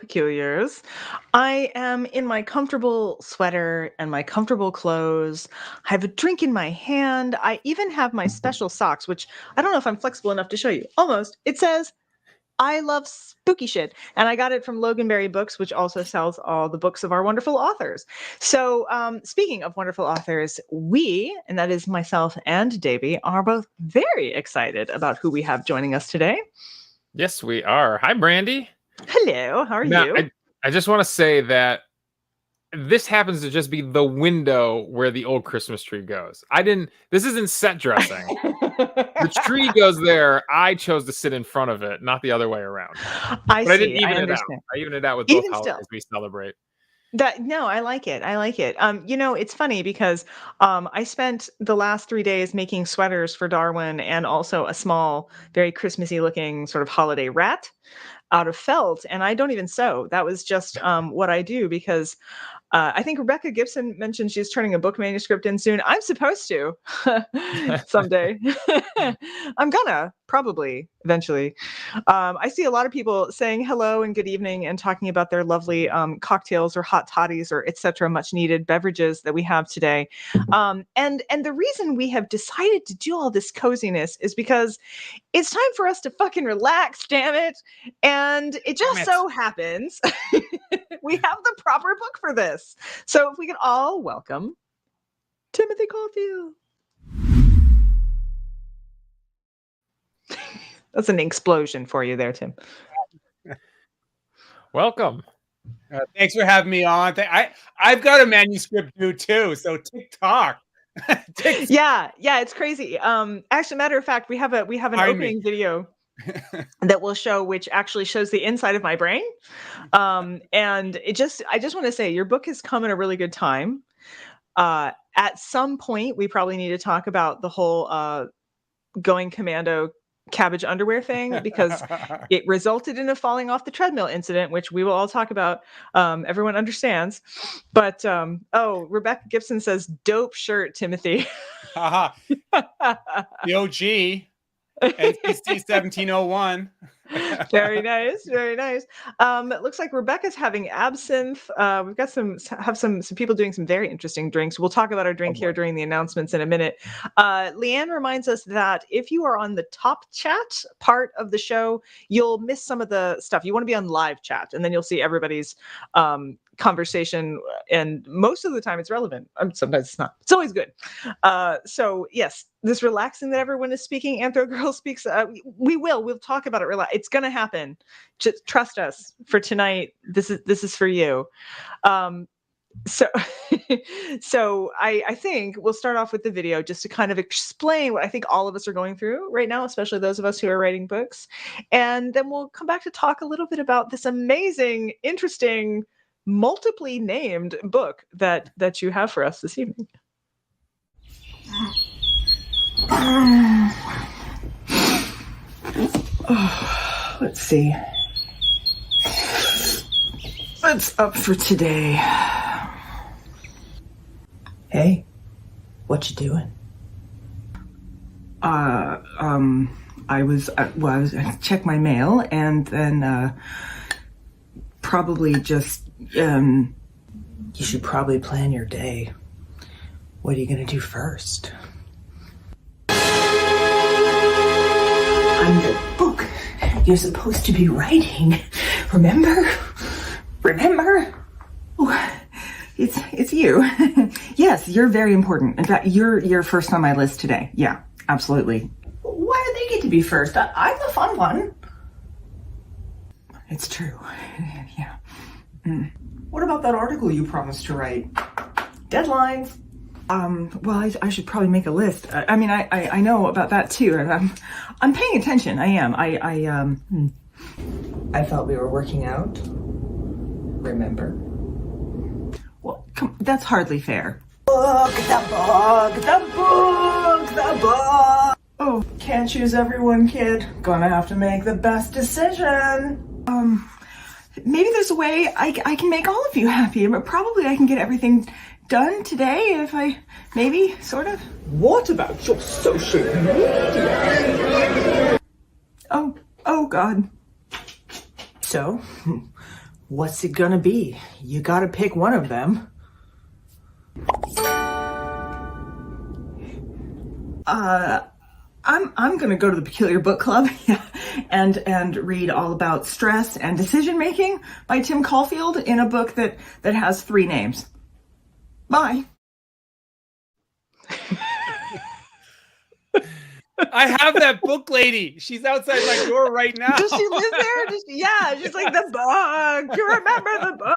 Peculiars. I am in my comfortable sweater and my comfortable clothes. I have a drink in my hand. I even have my special socks, which I don't know if I'm flexible enough to show you. Almost. It says, I love spooky shit. And I got it from Loganberry Books, which also sells all the books of our wonderful authors. So speaking of wonderful authors, we, and that is myself and Davey, are both very excited about who we have joining us today. Yes, we are. Hi, Brandy. Hello, how are you? I just want to say that this happens to just be the window where the old Christmas tree goes. This isn't set dressing. The tree goes there. I chose to sit in front of it, not the other way around. I didn't even it out. I even it out with both holidays we celebrate. I like it. I like it. It's funny because I spent the last 3 days making sweaters for Darwin and also a small, very Christmassy looking sort of holiday rat out of felt. And I don't even sew. That was just what I do because I think Rebecca Gibson mentioned she's turning a book manuscript in soon. I'm supposed to someday. I'm gonna probably eventually. I see a lot of people saying hello and good evening and talking about their lovely cocktails or hot toddies or etc. much needed beverages that we have today. And the reason we have decided to do all this coziness is because it's time for us to fucking relax, damn it. And it just so happens we have the proper book for this. So if we could all welcome Timothy Caulfield. That's an explosion for you there, Tim. Welcome. Thanks for having me on. I've got a manuscript due too, so TikTok. Yeah, it's crazy. Actually, matter of fact, we have an opening video that we'll show, which actually shows the inside of my brain. And I just want to say your book has come at a really good time. At some point, we probably need to talk about the whole going commando cabbage underwear thing, because it resulted in a falling off the treadmill incident, which we will all talk about. Everyone understands. But Rebecca Gibson says, dope shirt, Timothy. The OG. NCC 1701. Very nice, very nice. It looks like Rebecca's having absinthe. We've got some people doing some very interesting drinks. We'll talk about our drink here during the announcements in a minute. Leanne reminds us that if you are on the top chat part of the show, you'll miss some of the stuff. You want to be on live chat, and then you'll see everybody's conversation, and most of the time it's relevant. Sometimes it's not. It's always good. So yes, this relaxing that everyone is speaking, Anthro Girl speaks. We'll talk about it. It's gonna happen. Just trust us. For tonight, this is for you. So I think we'll start off with the video just to kind of explain what I think all of us are going through right now, especially those of us who are writing books. And then we'll come back to talk a little bit about this amazing, interesting, multiply named book that you have for us this evening. Let's see. What's up for today? Hey, what you doing? I was check my mail and then probably just you should probably plan your day. What are you gonna do first? I'm the book you're supposed to be writing. Remember? Oh, it's you. Yes, you're very important. In fact, you're first on my list today. Yeah, absolutely. Why do they get to be first? I'm the fun one. It's true. Yeah. What about that article you promised to write? Deadlines. Well, I should probably make a list. I mean, I know about that too. I'm paying attention. I am. I thought we were working out. Remember? Well, that's hardly fair. Book. Oh, can't choose everyone, kid. Gonna have to make the best decision. Maybe there's a way I can make all of you happy, but probably I can get everything done today if I maybe sort of. What about your social media? Oh God. So, What's it gonna be? You gotta pick one of them. I'm gonna go to the Peculiar Book Club and read all about stress and decision making by Tim Caulfield in a book that has 3 names. Bye. I have that book lady. She's outside my door right now. Does she live there? Yeah, she's like, the book. You remember the book?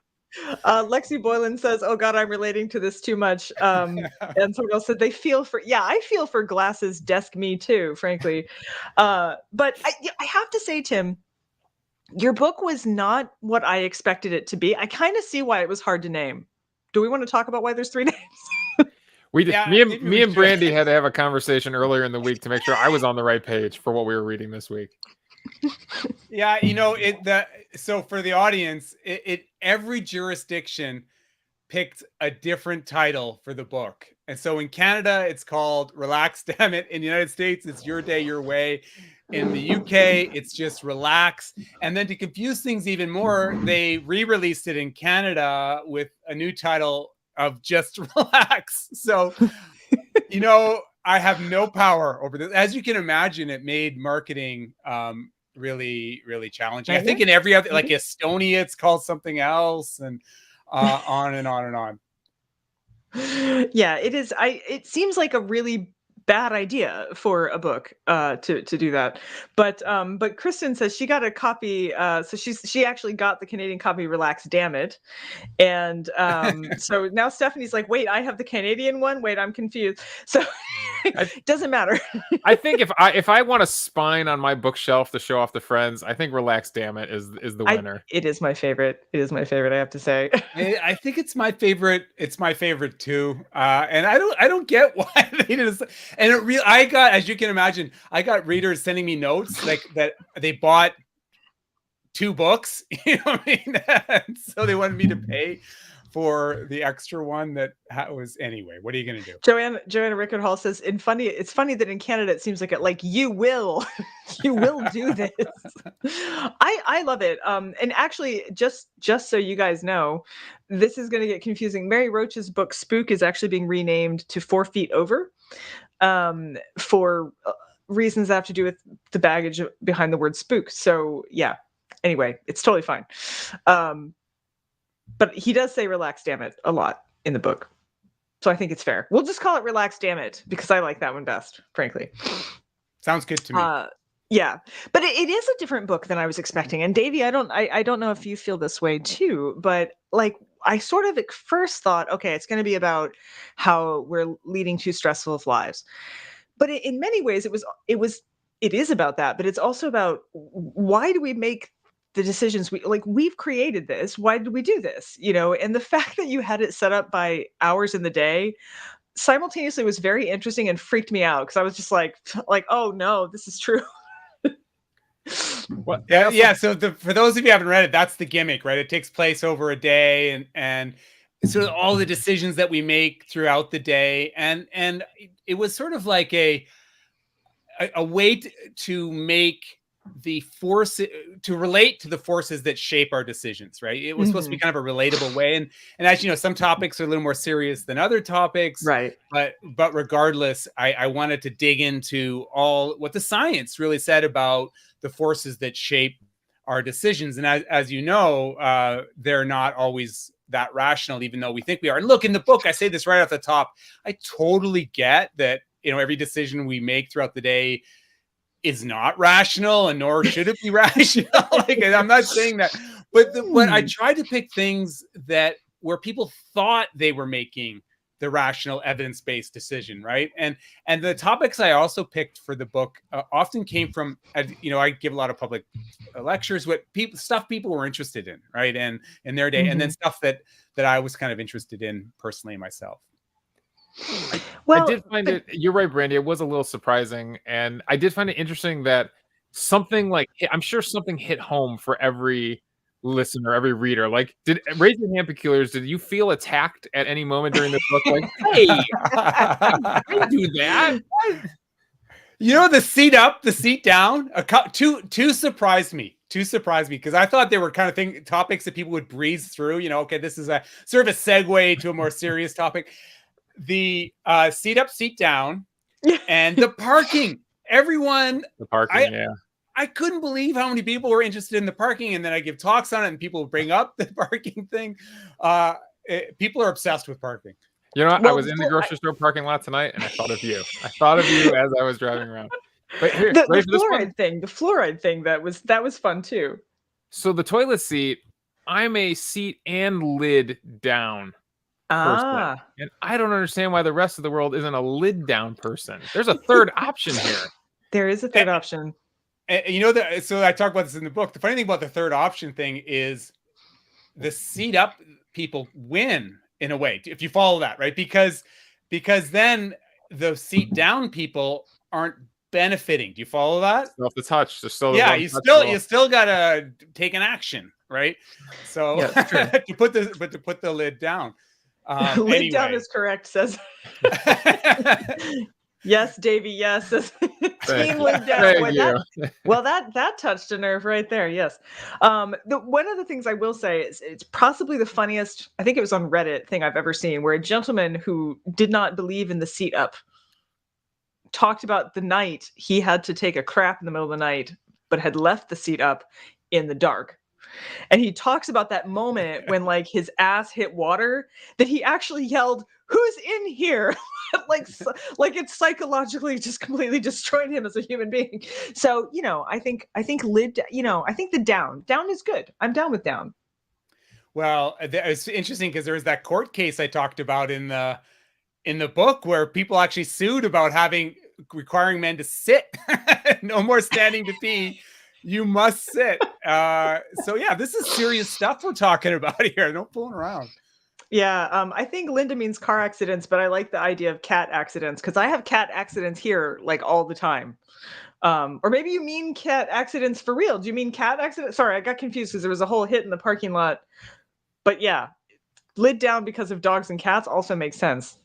Lexi Boylan says, "Oh God, I'm relating to this too much." And someone else said they feel for. Yeah, I feel for Glass's desk. Me too, frankly. But I have to say, Tim, your book was not what I expected it to be. I kind of see why it was hard to name. Do we want to talk about why there's 3 names? We did. Yeah, me and Brandy had to have a conversation earlier in the week to make sure I was on the right page for what we were reading this week. Yeah, so for the audience, every jurisdiction picked a different title for the book. And so in Canada, it's called Relax, Dammit. In the United States, it's Your Day, Your Way. In the UK, it's just Relax. And then to confuse things even more, they re-released it in Canada with a new title of just Relax. So, I have no power over this. As you can imagine, it made marketing really, really challenging. I think in every other, like Estonia, it's called something else, and on and on and on. Yeah, it is. It seems like a really bad idea for a book to do that. But Kristen says she got a copy. So she actually got the Canadian copy, Relax, Dammit. And so now Stephanie's like, wait, I have the Canadian one. Wait, I'm confused. So it doesn't matter. I think if I want a spine on my bookshelf to show off to friends, I think Relax, Dammit is the winner. It is my favorite. It is my favorite, I have to say. I think it's my favorite. It's my favorite too. And I don't get why they did this. And I got, as you can imagine, I got readers sending me notes like that they bought 2 books, you know what I mean? And so they wanted me to pay for the extra one that was, anyway, what are you going to do? Joanna Rickard Hall says, it's funny that in Canada, it seems like you will do this. I love it. And actually, just so you guys know, this is going to get confusing. Mary Roach's book Spook is actually being renamed to 4 Feet Over, for reasons that have to do with the baggage behind the word spook. So yeah, anyway, it's totally fine. But he does say Relax, Dammit a lot in the book. So I think it's fair. We'll just call it Relax, Dammit, because I like that one best, frankly. Sounds good to me. Yeah, but it is a different book than I was expecting. And Davey, I don't know if you feel this way too, but like I sort of at first thought, okay, it's going to be about how we're leading 2 stressful lives. But in many ways, it is about that. But it's also about, why do we make the decisions we've created this? Why did we do this? And the fact that you had it set up by hours in the day simultaneously was very interesting and freaked me out, because I was just like, oh no, this is true. Well, yeah. So for those of you who haven't read it, that's the gimmick, right? It takes place over a day, and sort of all the decisions that we make throughout the day, and it was sort of like a way to make the force to relate to the forces that shape our decisions, right? It was supposed to be kind of a relatable way, and as you know, some topics are a little more serious than other topics, right? But regardless, I wanted to dig into all what the science really said about the forces that shape our decisions, and as you know, they're not always that rational, even though we think we are. And look, in the book, I say this right off the top, I totally get that, every decision we make throughout the day is not rational, and nor should it be rational. I'm not saying that, but I tried to pick things where people thought they were making the rational, evidence-based decision, right? And the topics I also picked for the book often came from, I give a lot of public lectures, stuff people were interested in, right? And in their day, and then stuff that I was kind of interested in personally myself. I did find it, you're right, Brandy, it was a little surprising. And I did find it interesting that I'm sure something hit home for every listener, every reader. Like, raise your hand, Peculiars, did you feel attacked at any moment during the book? Like, hey, I didn't do that. The seat up, the seat down, two surprised me. surprised me, because I thought they were kind of topics that people would breeze through. Okay, this is a sort of a segue to a more serious topic. The seat up, seat down, and the parking. Everyone, The parking, I couldn't believe how many people were interested in the parking, and then I give talks on it, and people bring up the parking thing. People are obsessed with parking. You know what? Well, I was in the grocery store parking lot tonight, and I thought of you. I thought of you as I was driving around. But here, the ready for this one? the fluoride thing, that was fun too. So the toilet seat, I'm a seat and lid down person. And I don't understand why the rest of the world isn't a lid down person. There's a third option here. There is a third option. And so I talk about this in the book. The funny thing about the third option thing is the seat up people win in a way, if you follow that, right? Because then the seat down people aren't benefiting. Do you follow that? Still have to touch. There's still you still gotta take an action, right? So to put the lid down. Lid down is correct, says. Yes, Davey. Yes, team lid down. Well, that touched a nerve right there. Yes. One of the things I will say is it's possibly the funniest, I think it was on Reddit, thing I've ever seen, where a gentleman who did not believe in the seat up talked about the night he had to take a crap in the middle of the night, but had left the seat up in the dark. And he talks about that moment when like his ass hit water, that he actually yelled, "Who's in here?" like it psychologically just completely destroyed him as a human being. So, I think lid, I think the down is good. I'm down with down. Well, it's interesting because there was that court case I talked about in the book where people actually sued about requiring men to sit. No more standing to pee. You must sit. So yeah, this is serious stuff we're talking about here. No fooling around. Yeah, I think Linda means car accidents, but I like the idea of cat accidents, because I have cat accidents here like all the time. Or maybe you mean cat accidents for real. Do you mean cat accidents? Sorry, I got confused because there was a whole hit in the parking lot. But yeah, lid down because of dogs and cats also makes sense.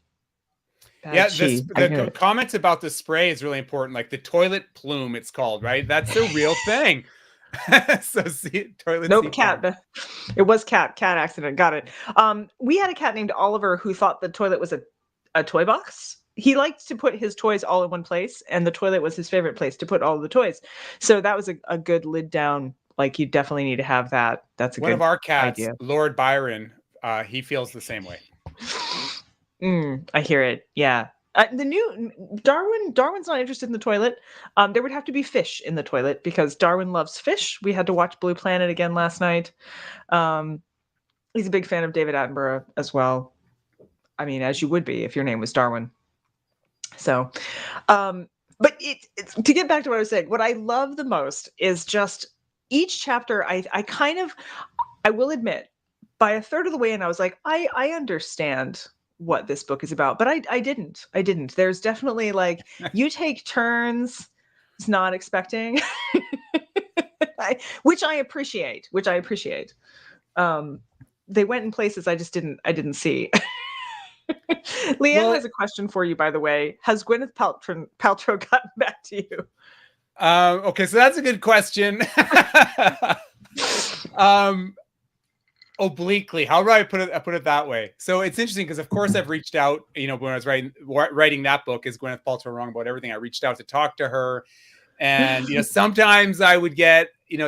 The comments about the spray is really important. Like the toilet plume, it's called, right? That's a real thing. So toilet. Cat. It was cat accident. Got it. We had a cat named Oliver who thought the toilet was a toy box. He liked to put his toys all in one place, and the toilet was his favorite place to put all of the toys. So that was a good lid down. Like, you definitely need to have that. That's a good idea. One of our cats, Lord Byron, he feels the same way. I hear it. Yeah. The new Darwin's not interested in the toilet. There would have to be fish in the toilet because Darwin loves fish. We had to watch Blue Planet again last night. He's a big fan of David Attenborough as well. I mean, as you would be if your name was Darwin. So, but to get back to what I was saying, what I love the most is just each chapter. I will admit, by a third of the way in, I was like, I understand what this book is about, but I didn't. There's definitely like, you take turns. It's not expecting, which I appreciate. They went in places I didn't see. Leanne has a question for you, by the way. Has Gwyneth Paltrow gotten back to you? Okay, so that's a good question. Obliquely, how do I put it that way? So it's interesting because, of course, I've reached out. When I was writing that book, Is Gwyneth Paltrow Wrong About Everything? I reached out to talk to her, and sometimes I would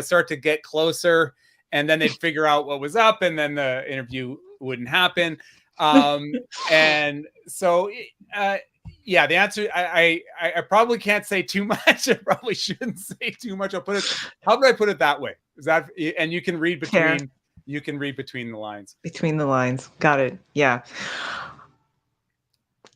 start to get closer, and then they'd figure out what was up, and then the interview wouldn't happen. And so, the answer, I probably can't say too much. I probably shouldn't say too much. How do I put it that way? Is that, and you can read between. You can read between the lines. Between the lines. Got it. Yeah.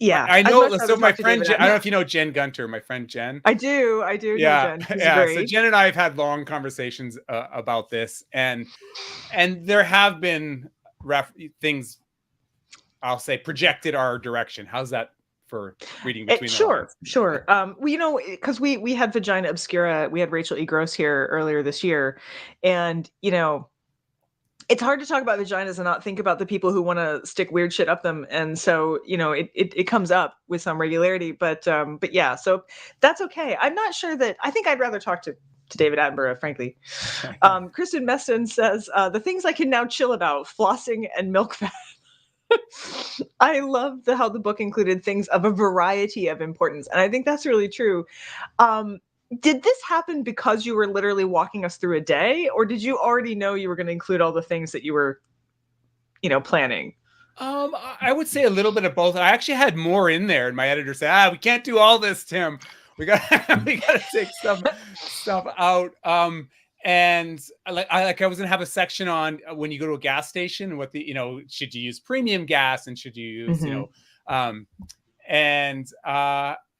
Yeah. I know. So my friend, I don't know if you know Jen Gunter, my friend Jen. I do. Yeah. Know Jen. Yeah. So Jen and I have had long conversations about this, and there have been things, I'll say, projected our direction. How's that for reading between the lines? Sure. Because we had Vagina Obscura, we had Rachel E. Gross here earlier this year, and it's hard to talk about vaginas and not think about the people who want to stick weird shit up them. And so, it comes up with some regularity, but yeah, so that's okay. I'm not sure I think I'd rather talk to to David Attenborough, frankly. Kristen Meston says, the things I can now chill about, flossing and milk fat. I love how the book included things of a variety of importance. And I think that's really true. Did this happen because you were literally walking us through a day, or did you already know you were going to include all the things that you were, planning? I would say a little bit of both. I actually had more in there, and my editor said, we can't do all this, Tim. We got to take stuff out. And I was gonna have a section on when you go to a gas station, what should you use premium gas and should you use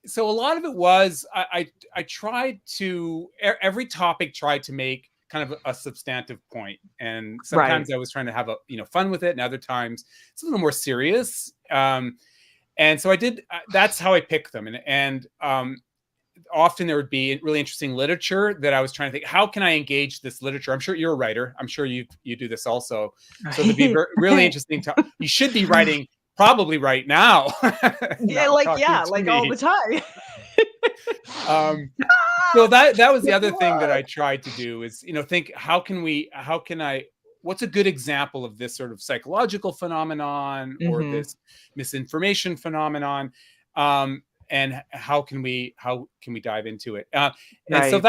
so a lot of it was I tried to every topic tried to make kind of a substantive point, and sometimes I was trying to have fun with it, and other times it's a little more serious. And so I did. That's how I picked them, and often there would be really interesting literature that I was trying to think, how can I engage this literature? I'm sure you're a writer. I'm sure you do this also. So it'd be really interesting. You should be writing probably right now. Yeah, like all the time. So that was the other thing that I tried to do is, think, what's a good example of this sort of psychological phenomenon or this misinformation phenomenon? And how can we dive into it? And so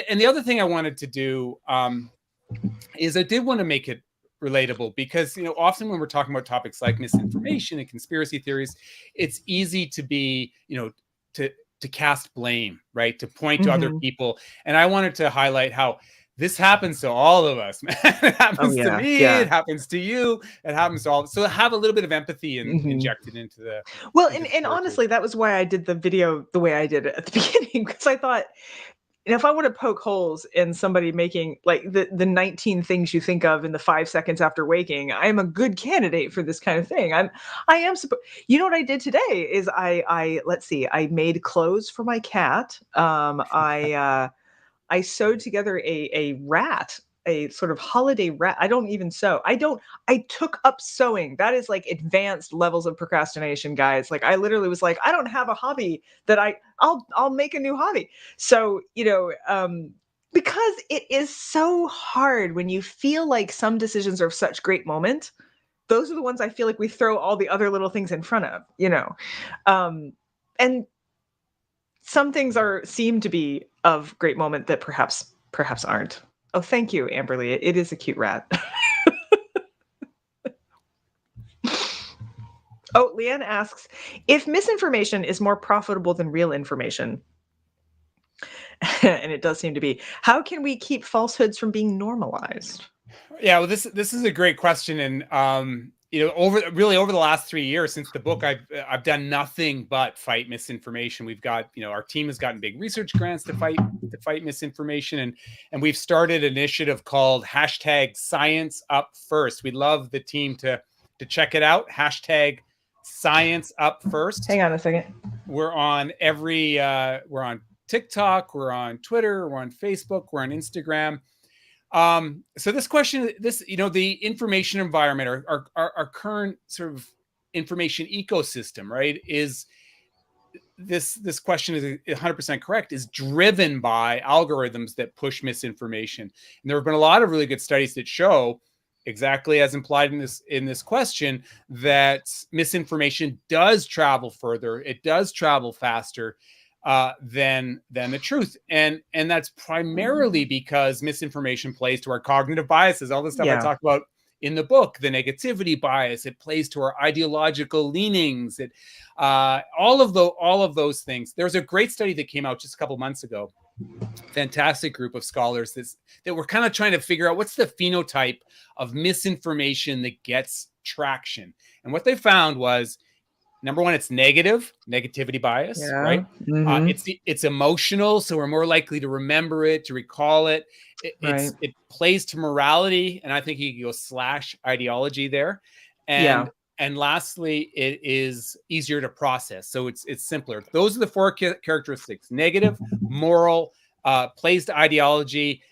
and the other thing I wanted to do is I did want to make it relatable, because often when we're talking about topics like misinformation and conspiracy theories, it's easy to be to cast blame, right? To point to other people. And I wanted to highlight how this happens to all of us, man. It happens to me. Yeah. It happens to you. It happens to all. So have a little bit of empathy and injected into the. Well, and honestly, that was why I did the video the way I did it at the beginning, because I thought, if I want to poke holes in somebody making like the 19 things you think of in the 5 seconds after waking, I am a good candidate for this kind of thing. You know what I did today is I made clothes for my cat. I sewed together a rat, a sort of holiday rat. I don't even sew. I took up sewing. That is like advanced levels of procrastination, guys. Like I literally was like, I don't have a hobby that I'll make a new hobby. So, because it is so hard when you feel like some decisions are of such great moment, those are the ones I feel like we throw all the other little things in front of, and some things seem to be of great moment that perhaps aren't. Oh, thank you, Amberly. It is a cute rat. Oh, Leanne asks, if misinformation is more profitable than real information, and it does seem to be, how can we keep falsehoods from being normalized? Yeah, well, this is a great question, and over the last 3 years since the book, I've done nothing but fight misinformation. We've got, our team has gotten big research grants to fight misinformation, and we've started an initiative called #ScienceUpFirst. We'd love the team to check it out. #ScienceUpFirst. Hang on a second. We're on we're on TikTok, we're on Twitter, we're on Facebook, we're on Instagram. So this question, the information environment, our current sort of information ecosystem, right, is this question is 100% correct, is driven by algorithms that push misinformation. And there have been a lot of really good studies that show, exactly as implied in this question, that misinformation does travel further, it does travel faster than the truth, and that's primarily because misinformation plays to our cognitive biases. All the stuff I talk about in the book, the negativity bias, it plays to our ideological leanings. It all of those things. There's a great study that came out just a couple months ago. Fantastic group of scholars that were kind of trying to figure out what's the phenotype of misinformation that gets traction, and what they found was, number one, it's negativity bias, right? It's emotional, so we're more likely to remember it, to recall it. It plays to morality, and I think you can go / ideology there. And lastly, it is easier to process, so it's simpler. Those are the 4 characteristics: negative, moral, plays to ideology,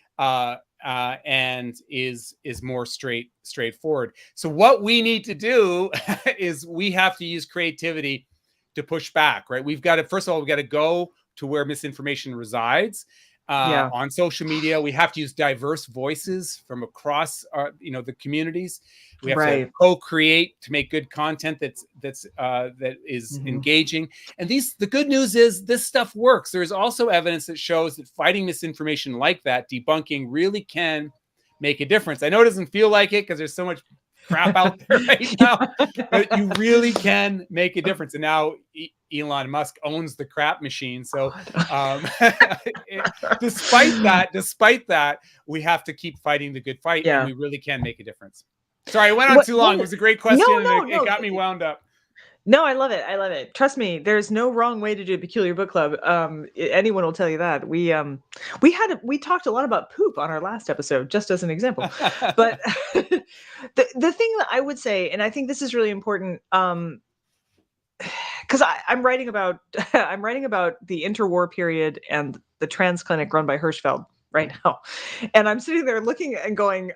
and is more straightforward. So what we need to do is we have to use creativity to push back, right? We've got to, first of all, we've got to go to where misinformation resides. Yeah. on social media. We have to use diverse voices from across our, the communities. We have to Right. co-create to make good content that is engaging. And the good news is this stuff works. There's also evidence that shows that fighting misinformation like that, debunking, really can make a difference. I know it doesn't feel like it because there's so much crap out there right now, but you really can make a difference. And now Elon Musk owns the crap machine. So despite that, we have to keep fighting the good fight, and we really can make a difference. Sorry, I went on too long. It was a great question. No, it got me wound up. No, I love it. I love it. Trust me, there's no wrong way to do a peculiar book club. Anyone will tell you that. We talked a lot about poop on our last episode, just as an example. But the thing that I would say, and I think this is really important, because I'm writing about the interwar period and the trans clinic run by Hirschfeld right now, and I'm sitting there looking and going,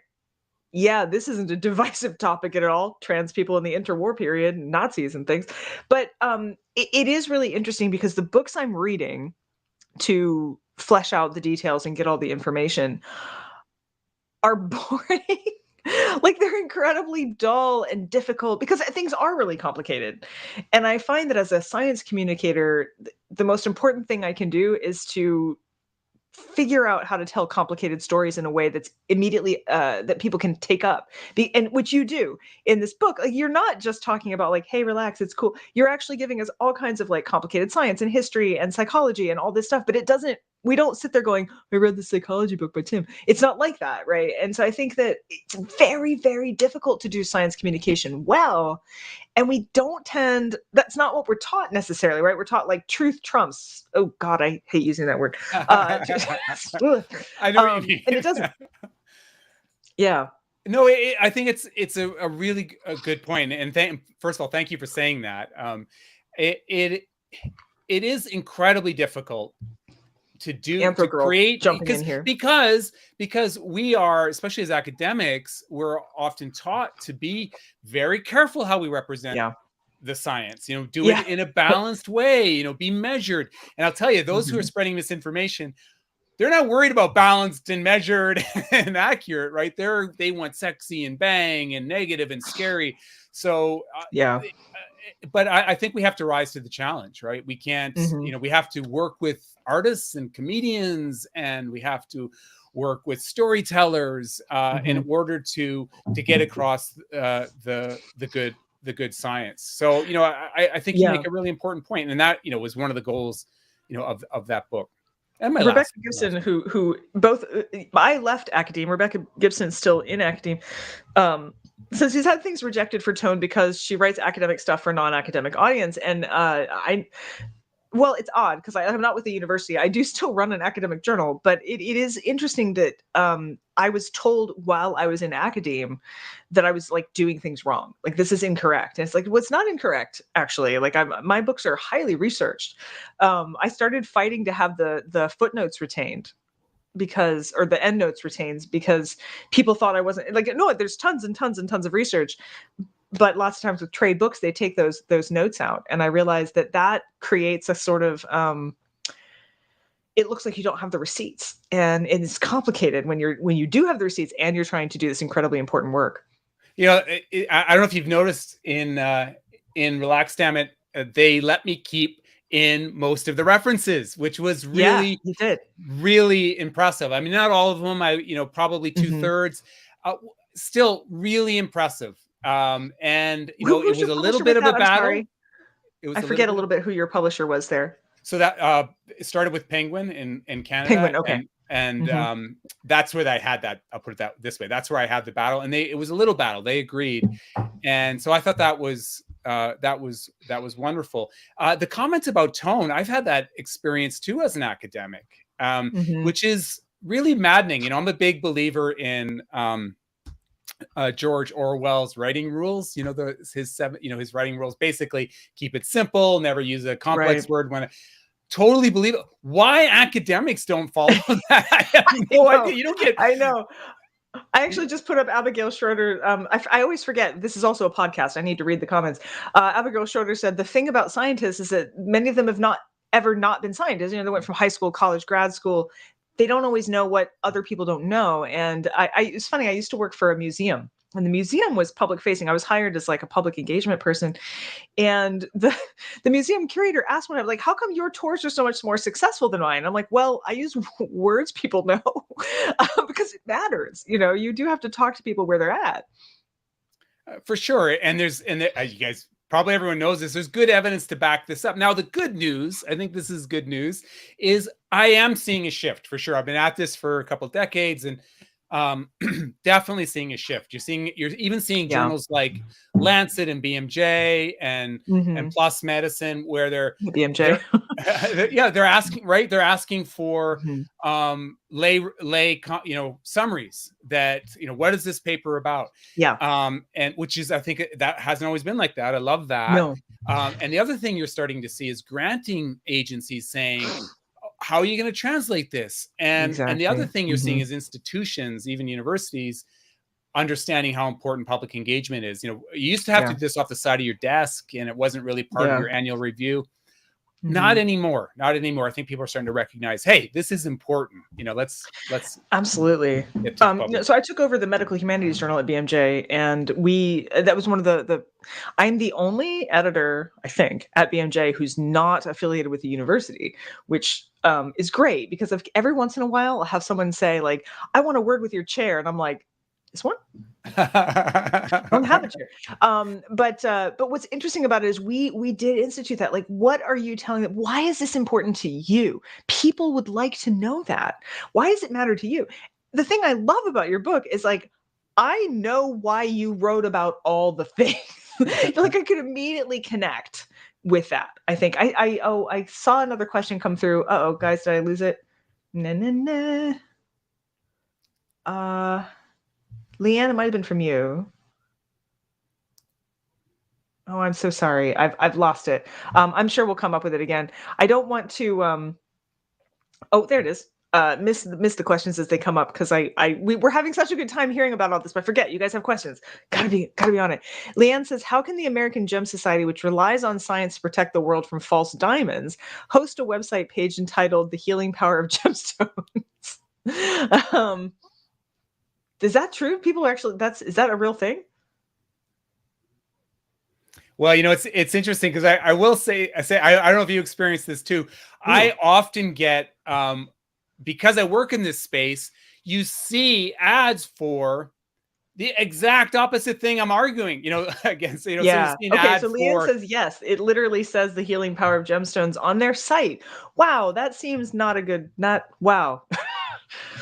yeah, this isn't a divisive topic at all. Trans people in the interwar period, Nazis and things. But it is really interesting because the books I'm reading to flesh out the details and get all the information are boring. Like, they're incredibly dull and difficult because things are really complicated. And I find that as a science communicator, the most important thing I can do is to figure out how to tell complicated stories in a way that's immediately that people can take up, and which you do in this book. Like, you're not just talking about like, hey, relax, it's cool. You're actually giving us all kinds of like complicated science and history and psychology and all this stuff, but we don't sit there going, I read the psychology book by Tim. It's not like that, right? And so I think that it's very, very difficult to do science communication well. And that's not what we're taught necessarily, right? We're taught like truth trumps. Oh God, I hate using that word. I know what you mean. And it doesn't. Yeah. No, I think it's a really good point. And first of all, thank you for saying that. It is incredibly difficult to create, because we are, especially as academics, we're often taught to be very careful how we represent the science, do it in a balanced way, be measured. And I'll tell you, those who are spreading misinformation, they're not worried about balanced and measured and accurate, right? They want sexy and bang and negative and scary. So but I think we have to rise to the challenge, right? We can't, we have to work with artists and comedians, and we have to work with storytellers in order to get across the good science. So, I think you make a really important point, and that, was one of the goals, of that book. And Rebecca Gibson, who both, I left academia. Rebecca Gibson's still in academia. So she's had things rejected for tone because she writes academic stuff for non-academic audience. And well, it's odd because I'm not with the university. I do still run an academic journal, but it is interesting that I was told while I was in academia that I was like doing things wrong. Like, this is incorrect. And it's like, well, it's not incorrect, actually. Like, my books are highly researched. I started fighting to have the footnotes retained or the end notes retained because people thought I wasn't like, no, there's tons and tons and tons of research. But lots of times with trade books, they take those notes out. And I realized that creates a sort of, it looks like you don't have the receipts. And it's complicated when you do have the receipts and you're trying to do this incredibly important work. I don't know if you've noticed in Relax, Dammit, they let me keep in most of the references, which was really, really impressive. I mean, not all of them, probably 2/3, still really impressive. And it was a little bit of a battle. I forget a little bit who your publisher was there. So that it started with Penguin in Canada. Penguin, okay. And that's where I had that. I'll put it this way. That's where I had the battle, and it was a little battle. They agreed, and so I thought that was wonderful. The comments about tone, I've had that experience too as an academic, which is really maddening. I'm a big believer in George Orwell's writing rules. His writing rules basically keep it simple, never use a complex word. When totally believe it. Why academics don't follow that? I have no idea. You don't get. I know. I actually just put up Abigail Schroeder. I always forget. This is also a podcast. I need to read the comments. Abigail Schroeder said the thing about scientists is that many of them have not been scientists. They went from high school, college, grad school. they don't always know what other people don't know. And it's funny, I used to work for a museum, and the museum was public facing. I was hired as like a public engagement person. And the museum curator asked me, like, how come your tours are so much more successful than mine? I'm like, well, I use words people know because it matters. You know, you do have to talk to people where they're at. For sure. And you guys, probably everyone knows this, there's good evidence to back this up. Now, the good news, I think this is good news, is I am seeing a shift for sure. I've been at this for a couple of decades, and definitely seeing a shift. You're even seeing journals like Lancet and BMJ and PLOS Medicine, where they're they're asking for lay summaries that, what is this paper about? And which is, I think that hasn't always been like that. I love that. No. And the other thing you're starting to see is granting agencies saying, how are you going to translate this? And the other thing you're seeing is institutions, even universities, understanding how important public engagement is. You used to have to do this off the side of your desk, and it wasn't really part of your annual review. Not anymore. Not anymore. I think people are starting to recognize, hey, this is important. Let's absolutely. So I took over the Medical Humanities Journal at BMJ, and that was one of the I'm the only editor, I think, at BMJ who's not affiliated with the university, which is great, because every once in a while I'll have someone say, like, I want a word with your chair, and I'm like, this one? I don't have a chair. But what's interesting about it is we did institute that. Like, what are you telling them? Why is this important to you? People would like to know that. Why does it matter to you? The thing I love about your book is, like, I know why you wrote about all the things. Like, I could immediately connect with that. I think I saw another question come through. Uh-oh, guys, did I lose it? Leanne, it might have been from you. Oh, I'm so sorry. I've lost it. I'm sure we'll come up with it again. I don't want to. Oh, there it is. Miss the questions as they come up, because we're having such a good time hearing about all this. But forget, you guys have questions. Gotta be on it. Leanne says, how can the American Gem Society, which relies on science to protect the world from false diamonds, host a website page entitled "The Healing Power of Gemstones"? Is that true? People are actually, is that a real thing? Well, it's interesting, because I will say, I don't know if you experience this too. Ooh. I often get, because I work in this space, you see ads for the exact opposite thing I'm arguing, against, Yeah. So okay. So Leanne says, yes, it literally says "The Healing Power of Gemstones" on their site. Wow. That seems wow.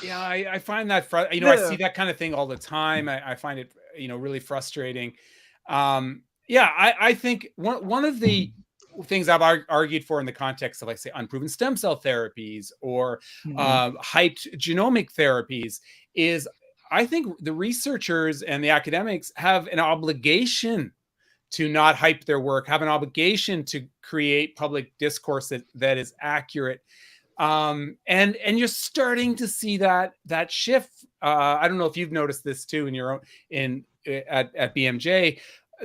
Yeah, I find that, I see that kind of thing all the time. I find it, really frustrating. I think one of the things I've argued for in the context of, like, say, unproven stem cell therapies or hyped genomic therapies is, I think the researchers and the academics have an obligation to not hype their work, have an obligation to create public discourse that is accurate. And you're starting to see that shift. I don't know if you've noticed this too in your own at BMJ,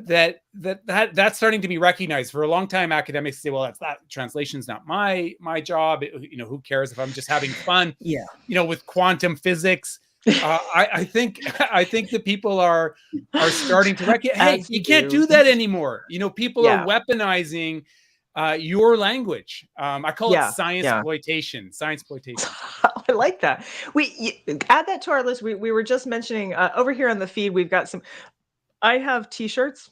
that's starting to be recognized. For a long time, academics say, well, that translation's not my job. Who cares if I'm just having fun? Yeah. With quantum physics. I think that people are starting to recognize, hey, you can't do that anymore. People are weaponizing your language. I call it science exploitation. Science exploitation. I like that. We add that to our list. We were just mentioning over here on the feed, we've got some. I have T-shirts.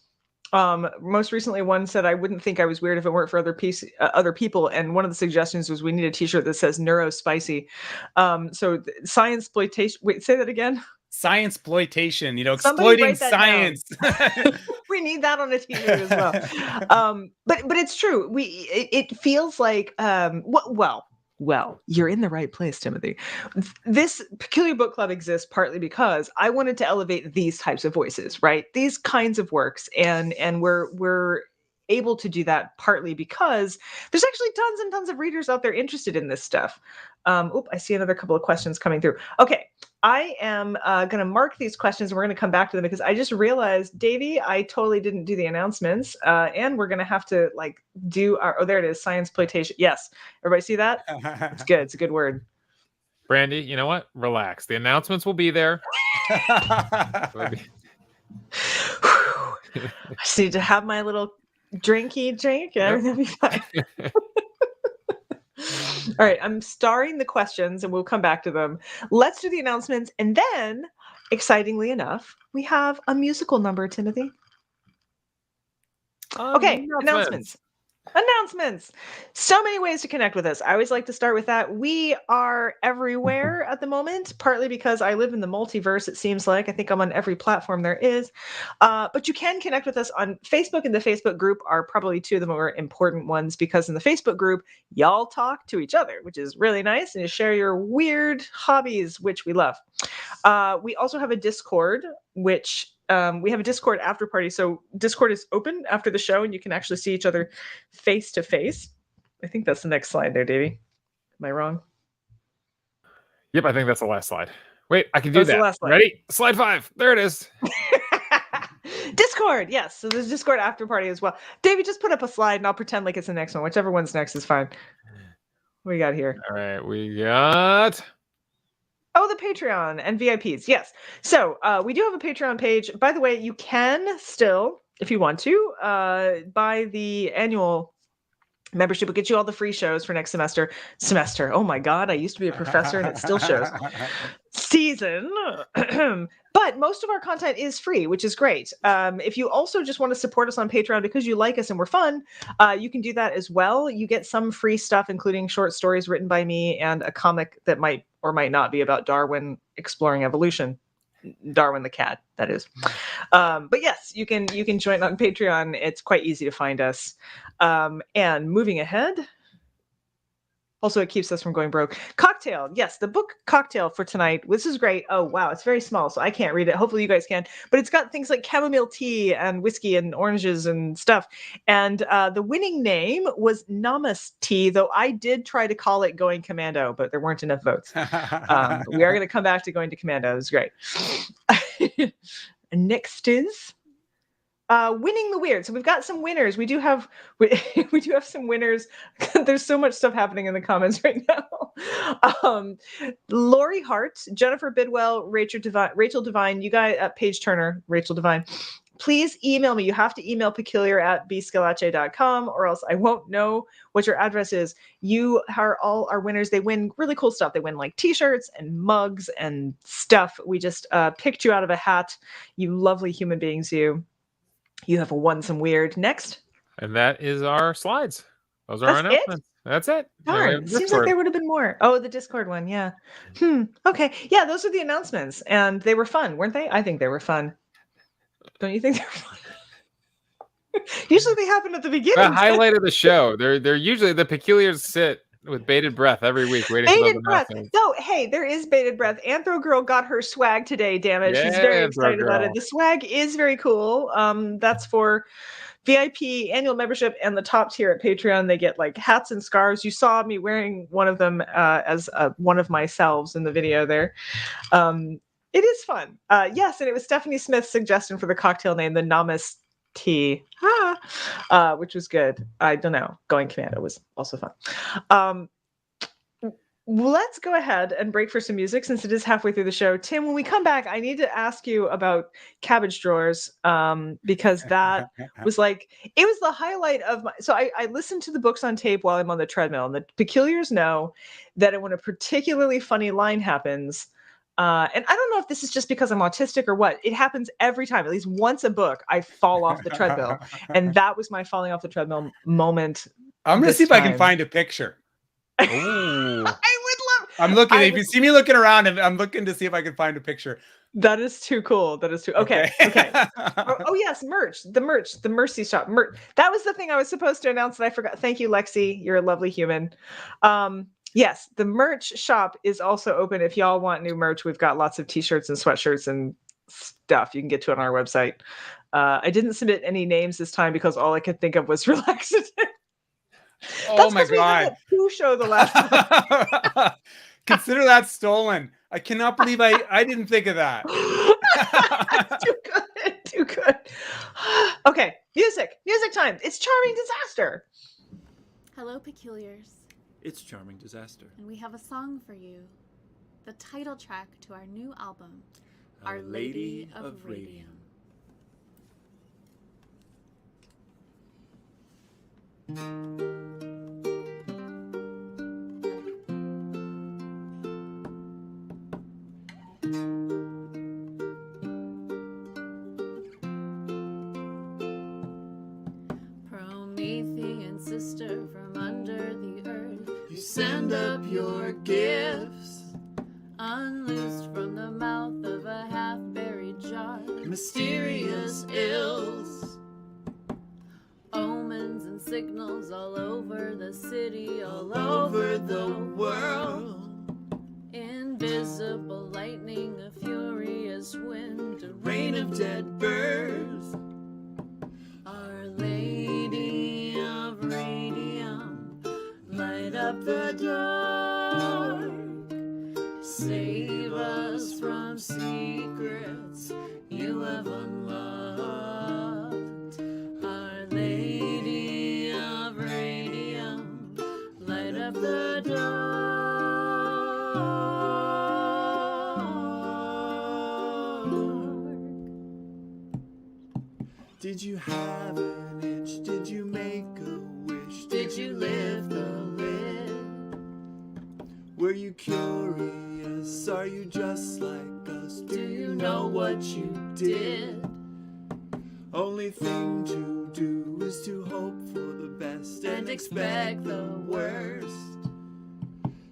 Most recently, one said, I wouldn't think I was weird if it weren't for other people. And one of the suggestions was we need a T-shirt that says "Neurospicy." So science exploitation. Wait, say that again. Science exploitation. Exploiting science. We need that on a T-shirt as well. But it's true. It feels like Well, you're in the right place, Timothy. This Peculiar Book Club exists partly because I wanted to elevate these types of voices, right? These kinds of works, and we're able to do that partly because there's actually tons and tons of readers out there interested in this stuff. I see another couple of questions coming through. Okay, I am going to mark these questions, and we're going to come back to them, because I just realized, Davey, I totally didn't do the announcements, and we're going to have to do our, there it is, science exploitation. Yes, everybody see that? It's good. It's a good word. Brandy, you know what? Relax. The announcements will be there. I just need to have my little drinky drink and everything will be fine. All right, I'm starring the questions and we'll come back to them. Let's do the announcements. And then, excitingly enough, we have a musical number, Timothy. Okay, announcements. So many ways to connect with us. I always like to start with that. We are everywhere at the moment, partly because I live in the multiverse, it seems like. I think I'm on every platform there is. But you can connect with us on Facebook, and the Facebook group are probably two of the more important ones, because in the Facebook group, y'all talk to each other, which is really nice, and you share your weird hobbies, which we love. We also have a Discord, which we have a Discord after party. So Discord is open after the show and you can actually see each other face to face. I think that's the next slide there, Davey. Am I wrong? Yep, I think that's the last slide. Wait, I can do that. The last slide. Ready? Slide 5. There it is. Discord, yes. So there's Discord after party as well. Davey, just put up a slide and I'll pretend like it's the next one. Whichever one's next is fine. What do we got here? All right, we got... Oh, the Patreon and VIPs. Yes. So we do have a Patreon page. By the way, you can still, if you want to, buy the annual membership. Will get you all the free shows for next semester. Oh my God, I used to be a professor and it still shows. Season. But most of our content is free, which is great. If you also just want to support us on Patreon because you like us and we're fun, you can do that as well. You get some free stuff, including short stories written by me and a comic that might or might not be about Darwin exploring evolution. Darwin the cat, that is. But yes, you can join on Patreon. It's quite easy to find us. And moving ahead. Also, it keeps us from going broke. Cocktail. Yes, the book Cocktail for tonight. This is great. Oh, wow. It's very small, so I can't read it. Hopefully you guys can. But it's got things like chamomile tea and whiskey and oranges and stuff. And the winning name was Namas Tea, though I did try to call it Going Commando, but there weren't enough votes. We are going to come back to Going to Commando. It was great. Next is... winning the weird. So we've got some winners. We do have some winners. There's so much stuff happening in the comments right now. Lori Hart, Jennifer Bidwell, Rachel Devine, you guys, Paige Turner, Rachel Devine. Please email me. You have to email peculiar@bscalache.com or else I won't know what your address is. You are all our winners. They win really cool stuff. They win like t-shirts and mugs and stuff. We just picked you out of a hat. You lovely human beings, you. You have won some weird. Next. And that is our slides. Those are our announcements. That's it. Darn. Seems like there would have been more. Oh, the Discord one. Yeah. Okay. Yeah, those are the announcements. And they were fun, weren't they? I think they were fun. Don't you think they were fun? Usually they happen at the beginning. The highlight of the show. They're usually the Peculiars sit with bated breath every week waiting for those announcements. No, hey, there is bated breath. Anthro Girl got her swag today, damn it. She's very excited about it. The swag is very cool. That's for VIP annual membership and the top tier at Patreon. They get like hats and scarves. You saw me wearing one of them as one of myself in the video there. It is fun. Yes, and it was Stephanie Smith's suggestion for the cocktail name, the Namas Tea, which was good. I don't know. Going Commando was also fun. Let's go ahead and break for some music since it is halfway through the show. Tim, when we come back, I need to ask you about cabbage drawers because that was like, it was the highlight of my, so I listened to the books on tape while I'm on the treadmill, and the Peculiars know that when a particularly funny line happens, and I don't know if this is just because I'm autistic or what. It happens every time. At least once a book, I fall off the treadmill. And that was my falling off the treadmill moment. I'm going to see if I can find a picture. I would love... I'm looking. If you see me looking around, I'm looking to see if I can find a picture. That is too cool. That is too... Okay. Oh, yes. Merch. The Mercy Shop. That was the thing I was supposed to announce that I forgot. Thank you, Lexi. You're a lovely human. Yes, the merch shop is also open. If y'all want new merch, we've got lots of t-shirts and sweatshirts and stuff. You can get to it on our website. I didn't submit any names this time because all I could think of was Relaxative. Oh my God. Who show the last time. Consider that stolen. I cannot believe I didn't think of that. Too good. Okay, music time. It's Charming Disaster. Hello, Peculiars. It's Charming Disaster. And we have a song for you. the title track to our new album, Our Lady of Radium. Promethean sister from under the earth, You send up your gifts, unloosed from the mouth of a half-buried jar, mysterious ills, omens and signals all over the city, all over the world. Invisible lightning, a furious wind, a Rain of dead birds. Our Lady of Radium, light up the dark, save us from secrets you have unlocked. Our Lady of Radium, light up the dark. Did you have an itch? Did you make a wish? Did you lift the lid? Were you curious? Are you just like us? Do you know what you did? Only thing to do is to hope for the best and expect the worst.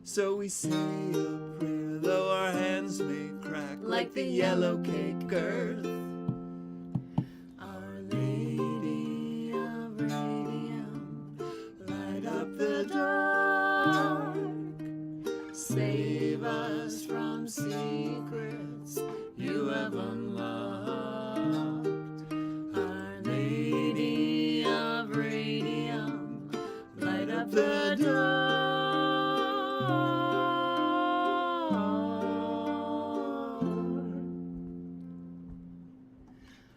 So we say a prayer, though our hands may crack like the yellow cake earth. Our Lady of Radium, light up the dark, save us from secrets you have unlocked. Our Lady of Radium, light up the dark.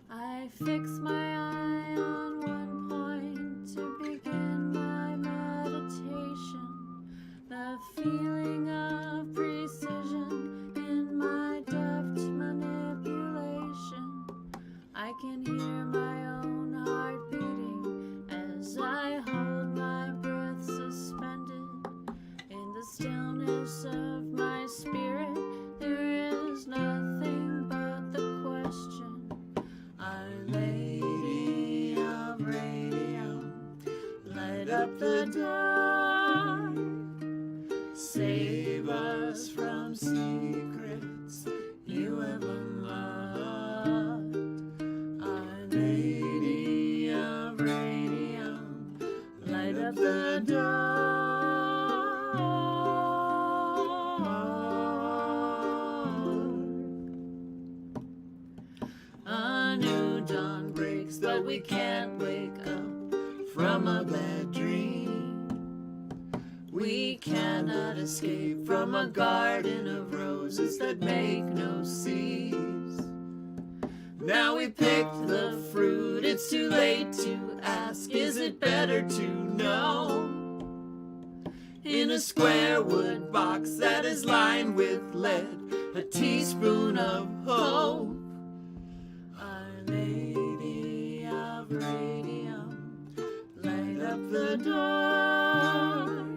I fix my eye on one point to begin my meditation. The feeling of precision in my deft manipulation. I can hear my own heart beating as I hold my breath suspended. In the stillness of my spirit, there is nothing but the question. Our Lady of Radium, light up the dark, save us from secrets you have unlocked. Our Lady of Radium, light up the dark. A new dawn breaks, but we can't wake up from a bad dream. We cannot escape from a garden of roses that make no seeds. Now we picked the fruit, it's too late to ask, is it better to know? In a square wood box that is lined with lead, a teaspoon of hope. Our Lady of Radium, light up the dark,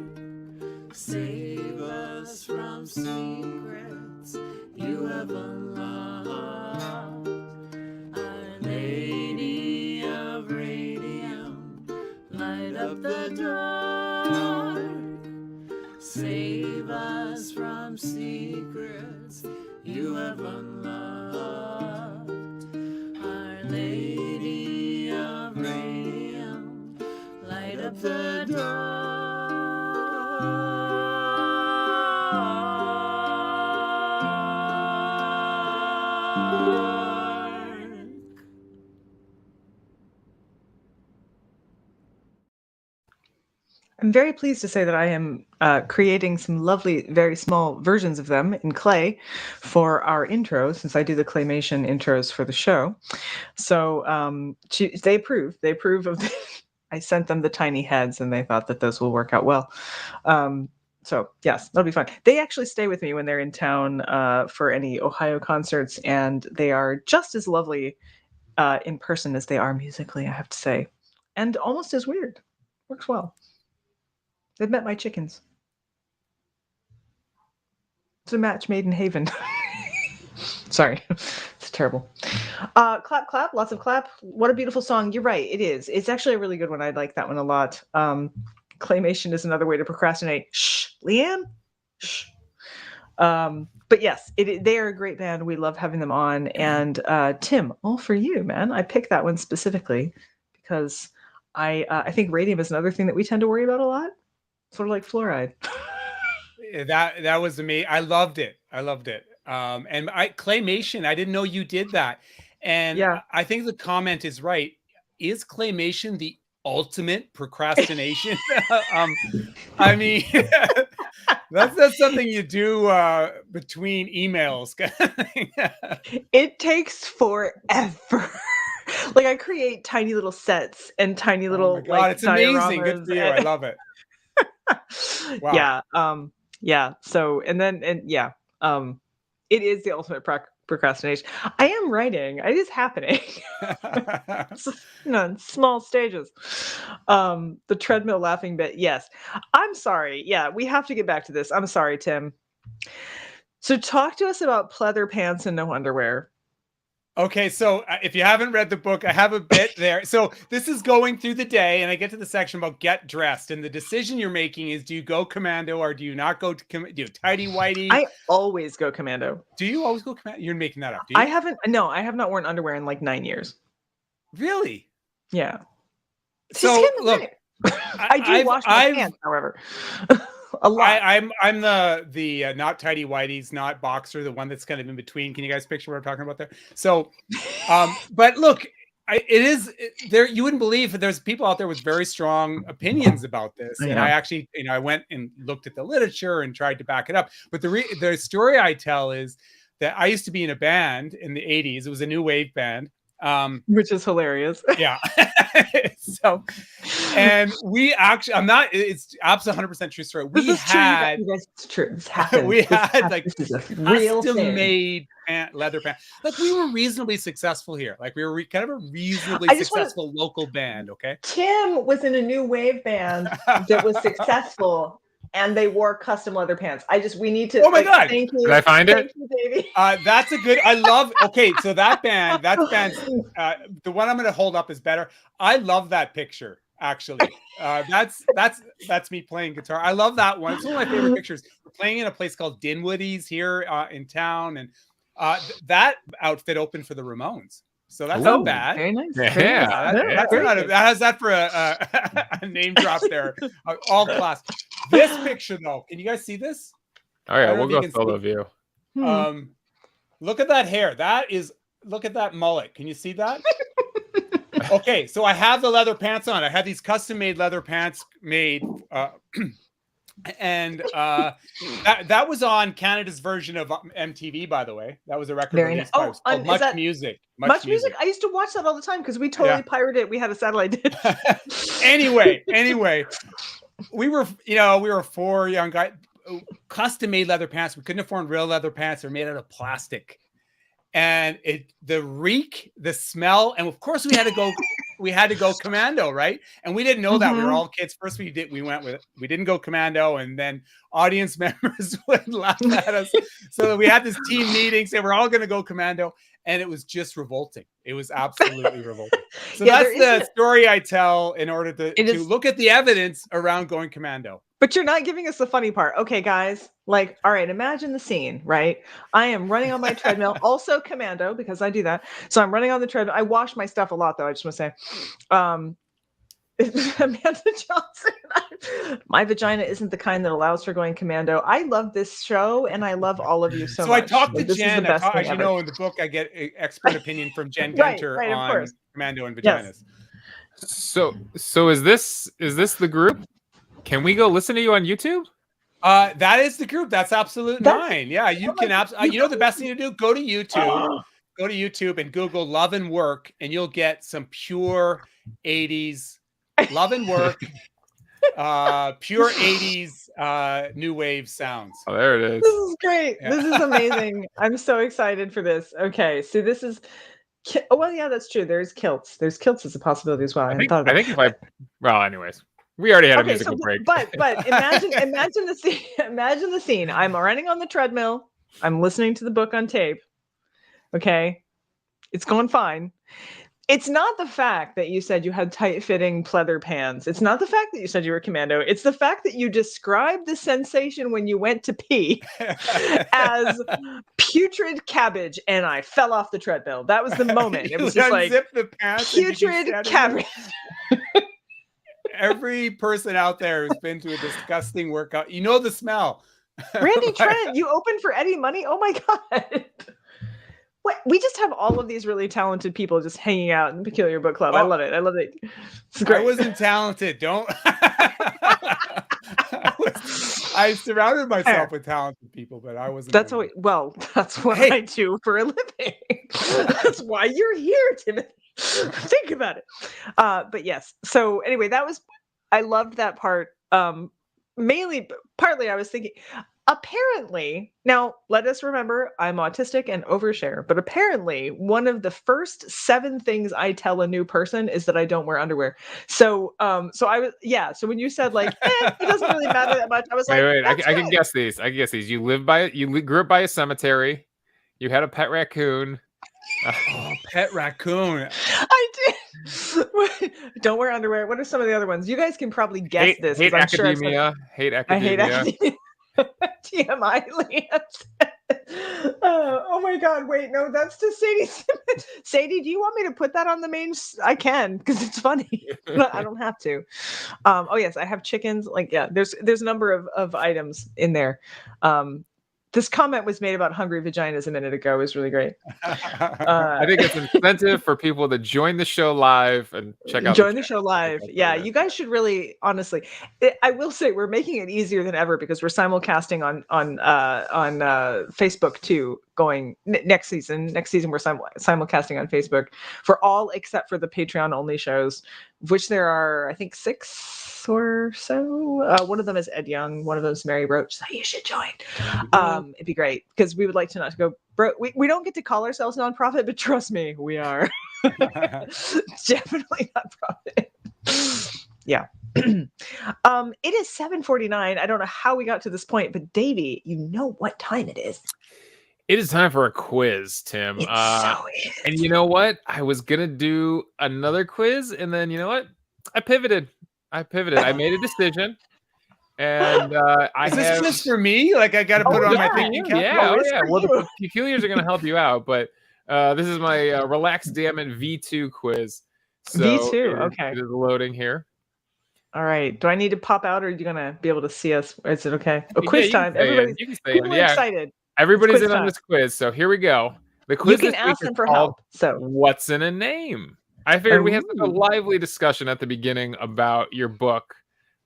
save us from secrets you have unlocked. Our Lady of Radium, light up the dark, save us from secrets you have unlocked. Our Lady of Radium, light up the dark. I'm very pleased to say that I am creating some lovely, very small versions of them in clay for our intro, since I do the claymation intros for the show. So they approve. They approve of I sent them the tiny heads, and they thought that those will work out well. So yes, that'll be fun. They actually stay with me when they're in town for any Ohio concerts, and they are just as lovely in person as they are musically, I have to say, and almost as weird. Works well. They've met my chickens. It's a match made in Haven. Sorry, it's terrible. Clap, clap, lots of clap. What a beautiful song. You're right, it is. It's actually a really good one. I like that one a lot. Claymation is another way to procrastinate. Shh, Leanne. Shh. But yes, they are a great band. We love having them on. And Tim, all for you, man. I picked that one specifically because I think radium is another thing that we tend to worry about a lot, sort of like fluoride. That was amazing. I loved it. And claymation, I didn't know you did that. And Yeah. I think the comment is right. Is claymation the ultimate procrastination? I mean, that's something you do between emails. It takes forever. Like I create tiny little sets and tiny little Oh my God, it's amazing. Good dioramas for you. I love it. Wow. Yeah. Yeah. So it is the ultimate procrastination. I am writing. It is happening. In small stages. The treadmill laughing bit. Yes. I'm sorry. Yeah, we have to get back to this. I'm sorry, Tim. So talk to us about pleather pants and no underwear. Okay, so if you haven't read the book, I have a bit there. So this is going through the day, and I get to the section about get dressed, and the decision you're making is: do you go commando or do you not go? Do you tidy whitey? I always go commando. Do you always go commando? You're making that up. Do you? I haven't. No, I have not worn underwear in like 9 years. Really? Yeah. So look, I do wash my pants, however. A lot. I'm the not tidy whities, not boxer, the one that's kind of in between. Can you guys picture what I'm talking about there? So, but look, it is there. You wouldn't believe that there's people out there with very strong opinions about this. Yeah. And I actually, I went and looked at the literature and tried to back it up. But the story I tell is that I used to be in a band in the 80s. It was a new wave band. Which is hilarious. Yeah. So, and we actually, it's absolutely 100% true story. It's true. This happened. We had like real custom-made leather pants. Like we were reasonably successful here. Like we were kind of a reasonably successful local band. Okay. Tim was in a new wave band that was successful. And they wore custom leather pants. We need to. Oh my God. Thank you. Did I find it? You, Davey. That's a good, okay. So that band, the one I'm going to hold up is better. I love that picture. Actually, that's me playing guitar. I love that one. It's one of my favorite pictures. We're playing in a place called Dinwoody's here in town. And that outfit opened for the Ramones. So that's not bad. Very nice. Yeah. How's that for a name drop there? All class. This picture, though, can you guys see this? Oh yeah, we'll go solo view. Look at that hair. Look at that mullet. Can you see that? Okay, so I have the leather pants on. I had these custom-made leather pants made. And that was on Canada's version of MTV, by the way. That was a record release by Much Music. Much Music. I used to watch that all the time because we totally pirated it. We had a satellite dish. Anyway, we were four young guys, custom-made leather pants. We couldn't afford real leather pants. They're made out of plastic. And the reek, the smell, and of course we had to go commando, right? And we didn't know that. We were all kids. First we didn't go commando, and then audience members would laugh at us. So we had this team meeting, say we're all gonna go commando, and it was just revolting. It was absolutely revolting. So that's the story I tell in order to look at the evidence around going commando. But you're not giving us the funny part. Okay, guys, like, all right, imagine the scene, right? I am running on my treadmill, also commando, because I do that. So I'm running on the treadmill. I wash my stuff a lot, though, I just want to say. Amanda Johnson, my vagina isn't the kind that allows for going commando. I love this show, and I love all of you so much. I talked to Jen. As you know, in the book, I get expert opinion from Jen Gunter on commando and vaginas. Yes. So is this the group? Can we go listen to you on YouTube? That is the group. That's fine. Yeah, you can you know the best thing to do? Go to YouTube. Go to YouTube and Google Love and Work, and you'll get some pure 80s Love and Work, pure 80s new wave sounds. Oh, there it This is. is great. Yeah. This is amazing. I'm so excited for this. Okay, so this is. Oh, well, yeah, that's true. There's kilts. There's kilts as a possibility as well. I hadn't thought of I that. think if I, well, anyways, we already had a Okay, so musical break. but imagine the scene. Imagine the scene. I'm running on the treadmill. I'm listening to the book on tape. Okay, it's going fine. It's not the fact that you said you had tight-fitting pleather pants. It's not the fact that you said you were commando. It's the fact that you described the sensation when you went to pee as putrid cabbage, and I fell off the treadmill. That was the moment. It was just like the pants and you just putrid stand in cabbage. there. Every person out there who's been to a disgusting workout, you know the smell. Randy Trent, you opened for Eddie Money? Oh my God. What? We just have all of these really talented people just hanging out in the Peculiar Book Club. I love it. I love it. It's great. I wasn't talented. Don't. I surrounded myself with talented people, but I wasn't. That's what. Well, that's what I do for a living. That's why you're here, Timothy. Think about it. But yes. So anyway, that was. I loved that part. Partly, I was thinking. Apparently, now let us remember I'm autistic and overshare, but apparently one of the first 7 things I tell a new person is that I don't wear underwear. So I was, so when you said like, it doesn't really matter that much, I was Wait, like, I can guess these. You grew up by a cemetery. You had a pet raccoon. Pet raccoon. I did. Don't wear underwear. What are some of the other ones? You guys can probably guess this. Hate I'm academia. Sure hate I academia. hate academia. TMI, Lance. Oh my God! Wait, no, that's to Sadie. Sadie, do you want me to put that on the main? I can because it's funny. But I don't have to. Oh yes, I have chickens. Like there's a number of items in there. This comment was made about hungry vaginas a minute ago. It was really great. I think it's incentive for people to join the show live and check out. Join the show live. Yeah, you guys should really, honestly. I will say we're making it easier than ever because we're simulcasting on Facebook too. Going next season. Next season we're simulcasting on Facebook for all except for the Patreon only shows, which there are I think 6 or so. One of them is Ed Young. One of them is Mary Roach. So you should join. It'd be great because we would like to not to go. We don't get to call ourselves nonprofit, but trust me, we are definitely nonprofit. Yeah. It is 7:49. I don't know how we got to this point, but Davey, you know what time it is. It is time for a quiz, Tim. It so is. And you know what? I was gonna do another quiz, and then you know what? I pivoted. I made a decision, and Is this just for me? Like I got to put it on my thinking cap? Yeah. Well, the peculiars are gonna help you out, but this is my Relax Dammit V2 quiz. So V2, okay. It is loading here. All right. Do I need to pop out, or are you gonna be able to see us? Is it okay? Oh, quiz time! Everybody's excited. Everybody's in on this quiz, so here we go. The quiz you can ask them for help. So, what's in a name? I figured we had such a lively discussion at the beginning about your book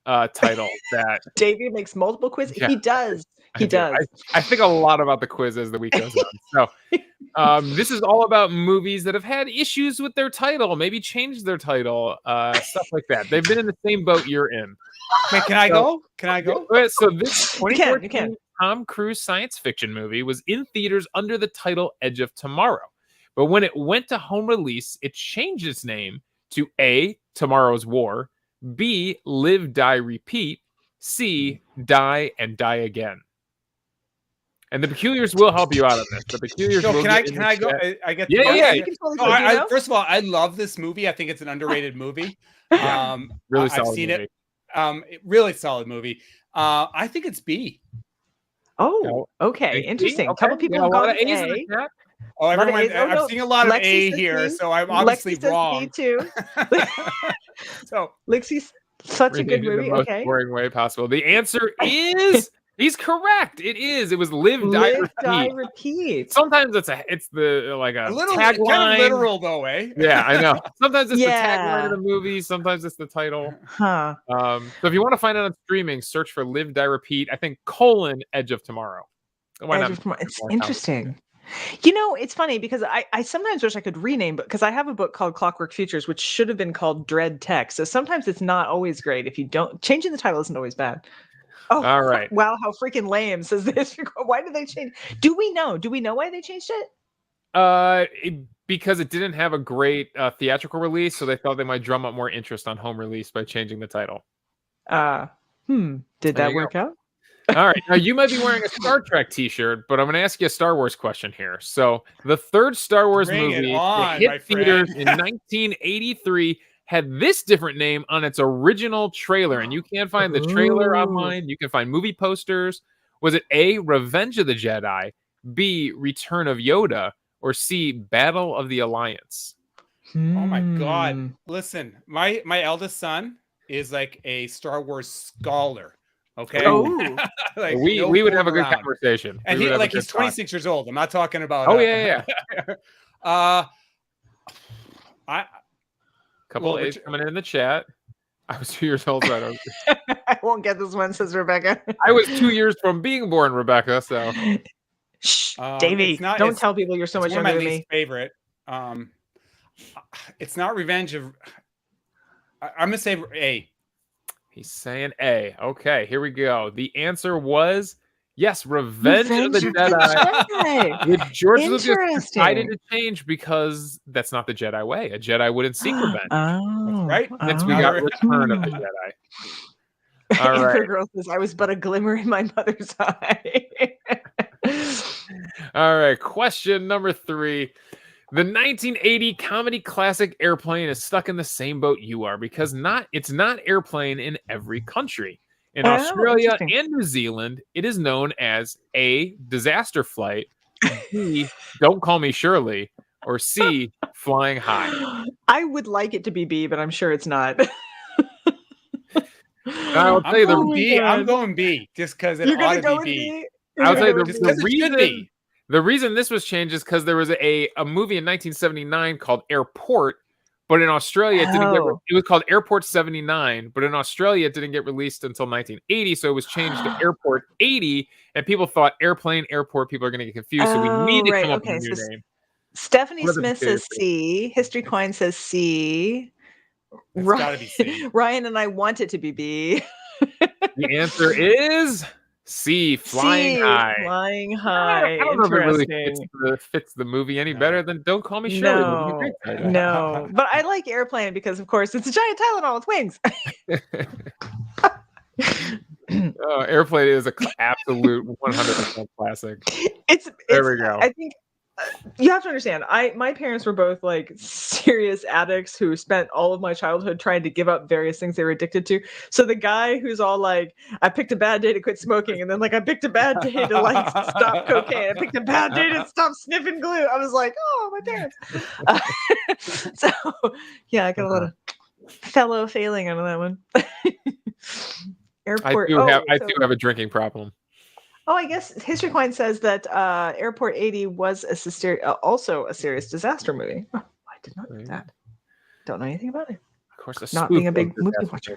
title that Davey makes multiple quizzes. Yeah, he does. He does. I think a lot about the quiz as the week goes on. So this is all about movies that have had issues with their title, maybe changed their title, stuff like that. They've been in the same boat you're in. Can I go? Can I go? So this 2014 Tom Cruise science fiction movie was in theaters under the title Edge of Tomorrow. But when it went to home release, it changed its name to A, Tomorrow's War, B, Live, Die, Repeat, C, Die and Die Again. And the peculiars will help you out on this. The peculiars will can I go? I get yeah. You can totally first of all, I love this movie. I think it's an underrated movie. Really solid I've seen movie. It. Really solid movie. I think it's B. Oh, okay. Interesting. A couple people have gone A's in the chat. Oh, everyone! I'm seeing a lot of A here, so I'm obviously wrong. B too. So Lexi's such a good movie. The most boring way possible. The answer is he's correct. It is. It was Live, Die, Repeat. Sometimes it's the like a little tagline. Kind of literal though, eh? Yeah, I know. Sometimes it's the tagline of the movie. Sometimes it's the title. Huh. So if you want to find it on streaming, search for Live, Die, Repeat. I think Edge of Tomorrow. Why not? It's interesting. You know, it's funny because I sometimes wish I could rename, but because I have a book called Clockwork Futures, which should have been called Dread Tech. So sometimes it's not always great if you don't. Changing the title isn't always bad. Oh, All right. wow, how freaking lame, says the history. Why did they change? Do we know? Do we know why they changed it? Because it didn't have a great theatrical release, so they thought they might drum up more interest on home release by changing the title. Did There that you work out? All right. Now, you might be wearing a Star Trek t-shirt, but I'm going to ask you a Star Wars question here. So, the third Star Wars Bring it movie on, that hit my theaters friend. in 1983 had this different name on its original trailer, and you can't find the trailer Ooh. online. You can find movie posters. Was it A, Revenge of the Jedi, B, Return of Yoda, or C, Battle of the Alliance? Oh my God. Hmm. Listen, my eldest son is like a Star Wars scholar. Okay. Oh. Like, we no would have a fooling good around. conversation. And We would have a he's good talk. 26 years old. I'm not talking about Oh, yeah. Couple Well, A's coming in the chat. I was 2 years old, so I don't. I won't get this one, says Rebecca. I was 2 years from being born, Rebecca. So Shh, Davey, it's not- don't it's- tell people you're so it's much one of younger my than least me. favorite. It's not Revenge of. I'm gonna say A. he's saying A. Okay, here we go. The answer was yes, Revenge of the Jedi. Which George Lucas decided to change because that's not the Jedi way. A Jedi wouldn't seek revenge. Oh, right. Hence, we got Return of the Jedi. All Amber right. Girl says, I was but a glimmer in my mother's eye. All right. Question number 3. The 1980 comedy classic Airplane is stuck in the same boat you are because it's not Airplane in every country. In Australia and New Zealand, it is known as A, Disaster Flight, B, Don't Call Me Shirley, or C, Flying High. I would like it to be B, but I'm sure it's not. I will tell you I'm going B just because it You're ought gonna to be go B. I'll tell you the reason this was changed is because there was a movie in 1979 called Airport, but in Australia it didn't get. It was called Airport 79, but in Australia it didn't get released until 1980, so it was changed to Airport 80, and people thought Airplane, Airport. People are going to get confused, so we need to come up with a new name. Stephanie Smith says C. History Quine says C. It's gotta be C. Ryan and I want it to be B. The answer is C, Flying High. Flying High. I don't know if it really fits the movie any better than Don't Call Me Shirley. No, but I like Airplane because, of course, it's a giant Tylenol with wings. Airplane is an absolute 100% classic. There we go. I think you have to understand. My parents were both like serious addicts who spent all of my childhood trying to give up various things they were addicted to. So the guy who's all like, I picked a bad day to quit smoking, and then like I picked a bad day to like stop cocaine. I picked a bad day to stop sniffing glue. I was like, oh, my parents. So yeah, I got a lot of fellow failing out of that one. Airport. I do have a drinking problem. Oh, I guess History Coin says that Airport 80 was also a serious disaster movie. Oh, I did not know that. Don't know anything about it. Of course, not being a big movie watcher.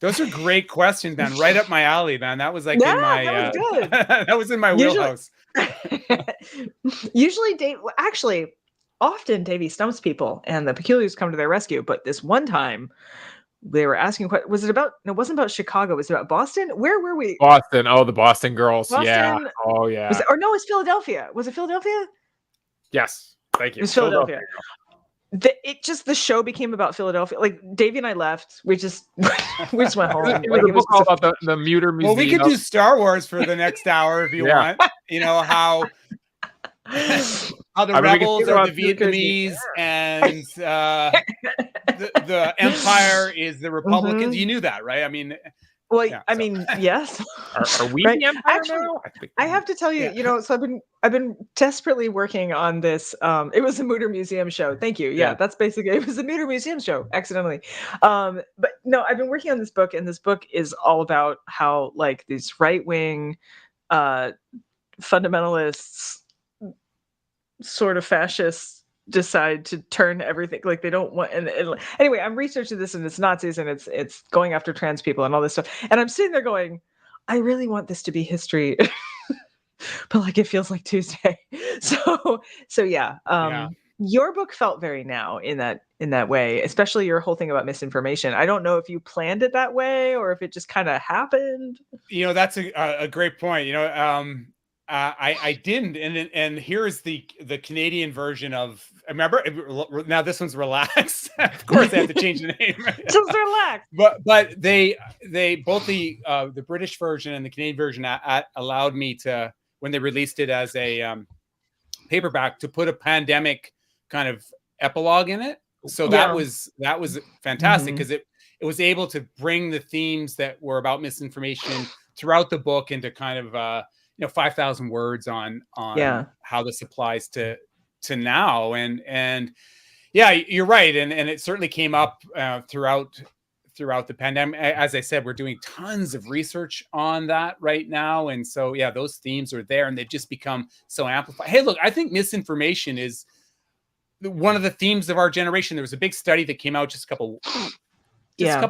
Those are great questions, man. Right up my alley, man. That was like in my that was good. that was in my wheelhouse. Usually, often Davey stumps people, and the Peculiars come to their rescue. But this one time, they were asking, was it about? No, it wasn't about Chicago. Was it about Boston? Where were we? Boston. Oh, the Boston girls. Boston? Yeah. Oh, yeah. It's Philadelphia. Was it Philadelphia? Yes. Thank you. It was Philadelphia. The show became about Philadelphia. Like Davey and I left. We just went home. It was a book all about the Muter Museum. Well, we could do Star Wars for the next hour if you want. You know how the rebels are the Vietnamese and the Empire is the Republicans. Mm-hmm. You knew that, right? I mean, yes. Are we right? the Empire Actually, now? I have to tell you, so I've been desperately working on this. It was a Muter Museum show. Thank you. Yeah, that's basically it was a Muter Museum show, accidentally. But no, I've been working on this book, and this book is all about how like these right-wing fundamentalists, sort of fascists, decide to turn everything, like they don't want, and anyway, I'm researching this, and it's Nazis, and it's going after trans people and all this stuff, and I'm sitting there going, I really want this to be history, but like it feels like Tuesday. So yeah. Your book felt very now in that way, especially your whole thing about misinformation. I don't know if you planned it that way or if it just kind of happened. That's a great point. I didn't, and here's the Canadian version of. Remember, now this one's Relax. Of course, they have to change the name. Just Relax. But they both the British version and the Canadian version allowed me to, when they released it as a paperback, to put a pandemic kind of epilogue in it. So that was fantastic, because it was able to bring the themes that were about misinformation throughout the book into kind of 5,000 words on how this applies to now. And yeah, you're right. And it certainly came up throughout the pandemic. As I said, we're doing tons of research on that right now. And so, yeah, those themes are there and they've just become so amplified. Hey, look, I think misinformation is one of the themes of our generation. There was a big study that came out just a couple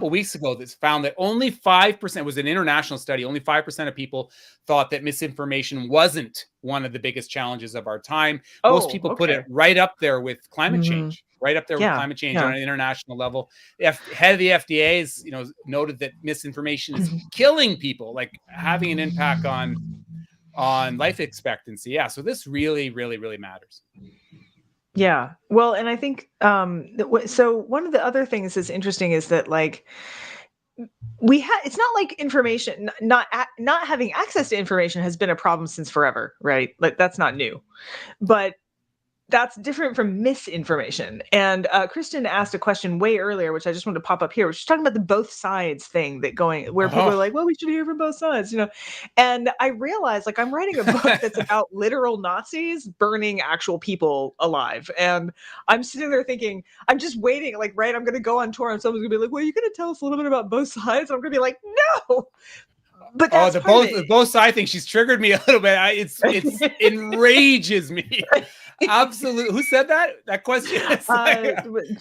weeks ago that found that only 5%, was an international study, only 5% of people thought that misinformation wasn't one of the biggest challenges of our time. Most people put it right up there with climate change, on an international level. The head of the FDA is, noted that misinformation is killing people, like having an impact on life expectancy. Yeah. So this really, really, really matters. Yeah. Well, and I think, so one of the other things that's interesting is that, like, it's not like information, not having access to information has been a problem since forever, right? Like, that's not new, but that's different from misinformation. And Kristen asked a question way earlier, which I just wanted to pop up here, which is talking about the both sides thing where people are like, well, we should hear from both sides, And I realized, like, I'm writing a book that's about literal Nazis burning actual people alive. And I'm sitting there thinking, I'm just waiting, like, right, I'm going to go on tour and someone's going to be like, well, you're going to tell us a little bit about both sides? And I'm going to be like, no. But that's the both side thing, she's triggered me a little bit. It enrages me. Absolutely. Who said that question?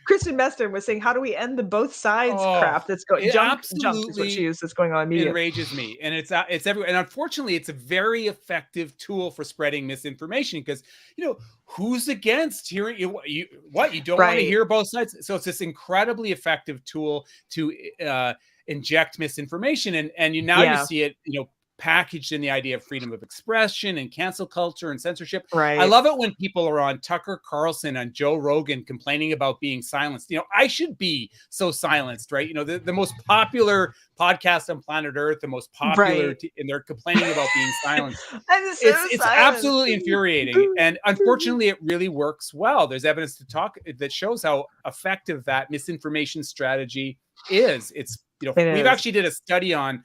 Kristen Mester was saying, how do we end the both sides crap that's going? Jump is what she used, that's going on in media. It enrages me, and it's everywhere. And unfortunately, it's a very effective tool for spreading misinformation, because who's against hearing you don't want to hear both sides. So it's this incredibly effective tool to inject misinformation, and you see it packaged in the idea of freedom of expression and cancel culture and censorship. Right. I love it when people are on Tucker Carlson and Joe Rogan complaining about being silenced. I should be so silenced, right? The most popular podcast on planet Earth, the most popular, and they're complaining about being silenced. It's absolutely infuriating. And unfortunately, it really works well. There's evidence that shows how effective that misinformation strategy is. We've actually did a study on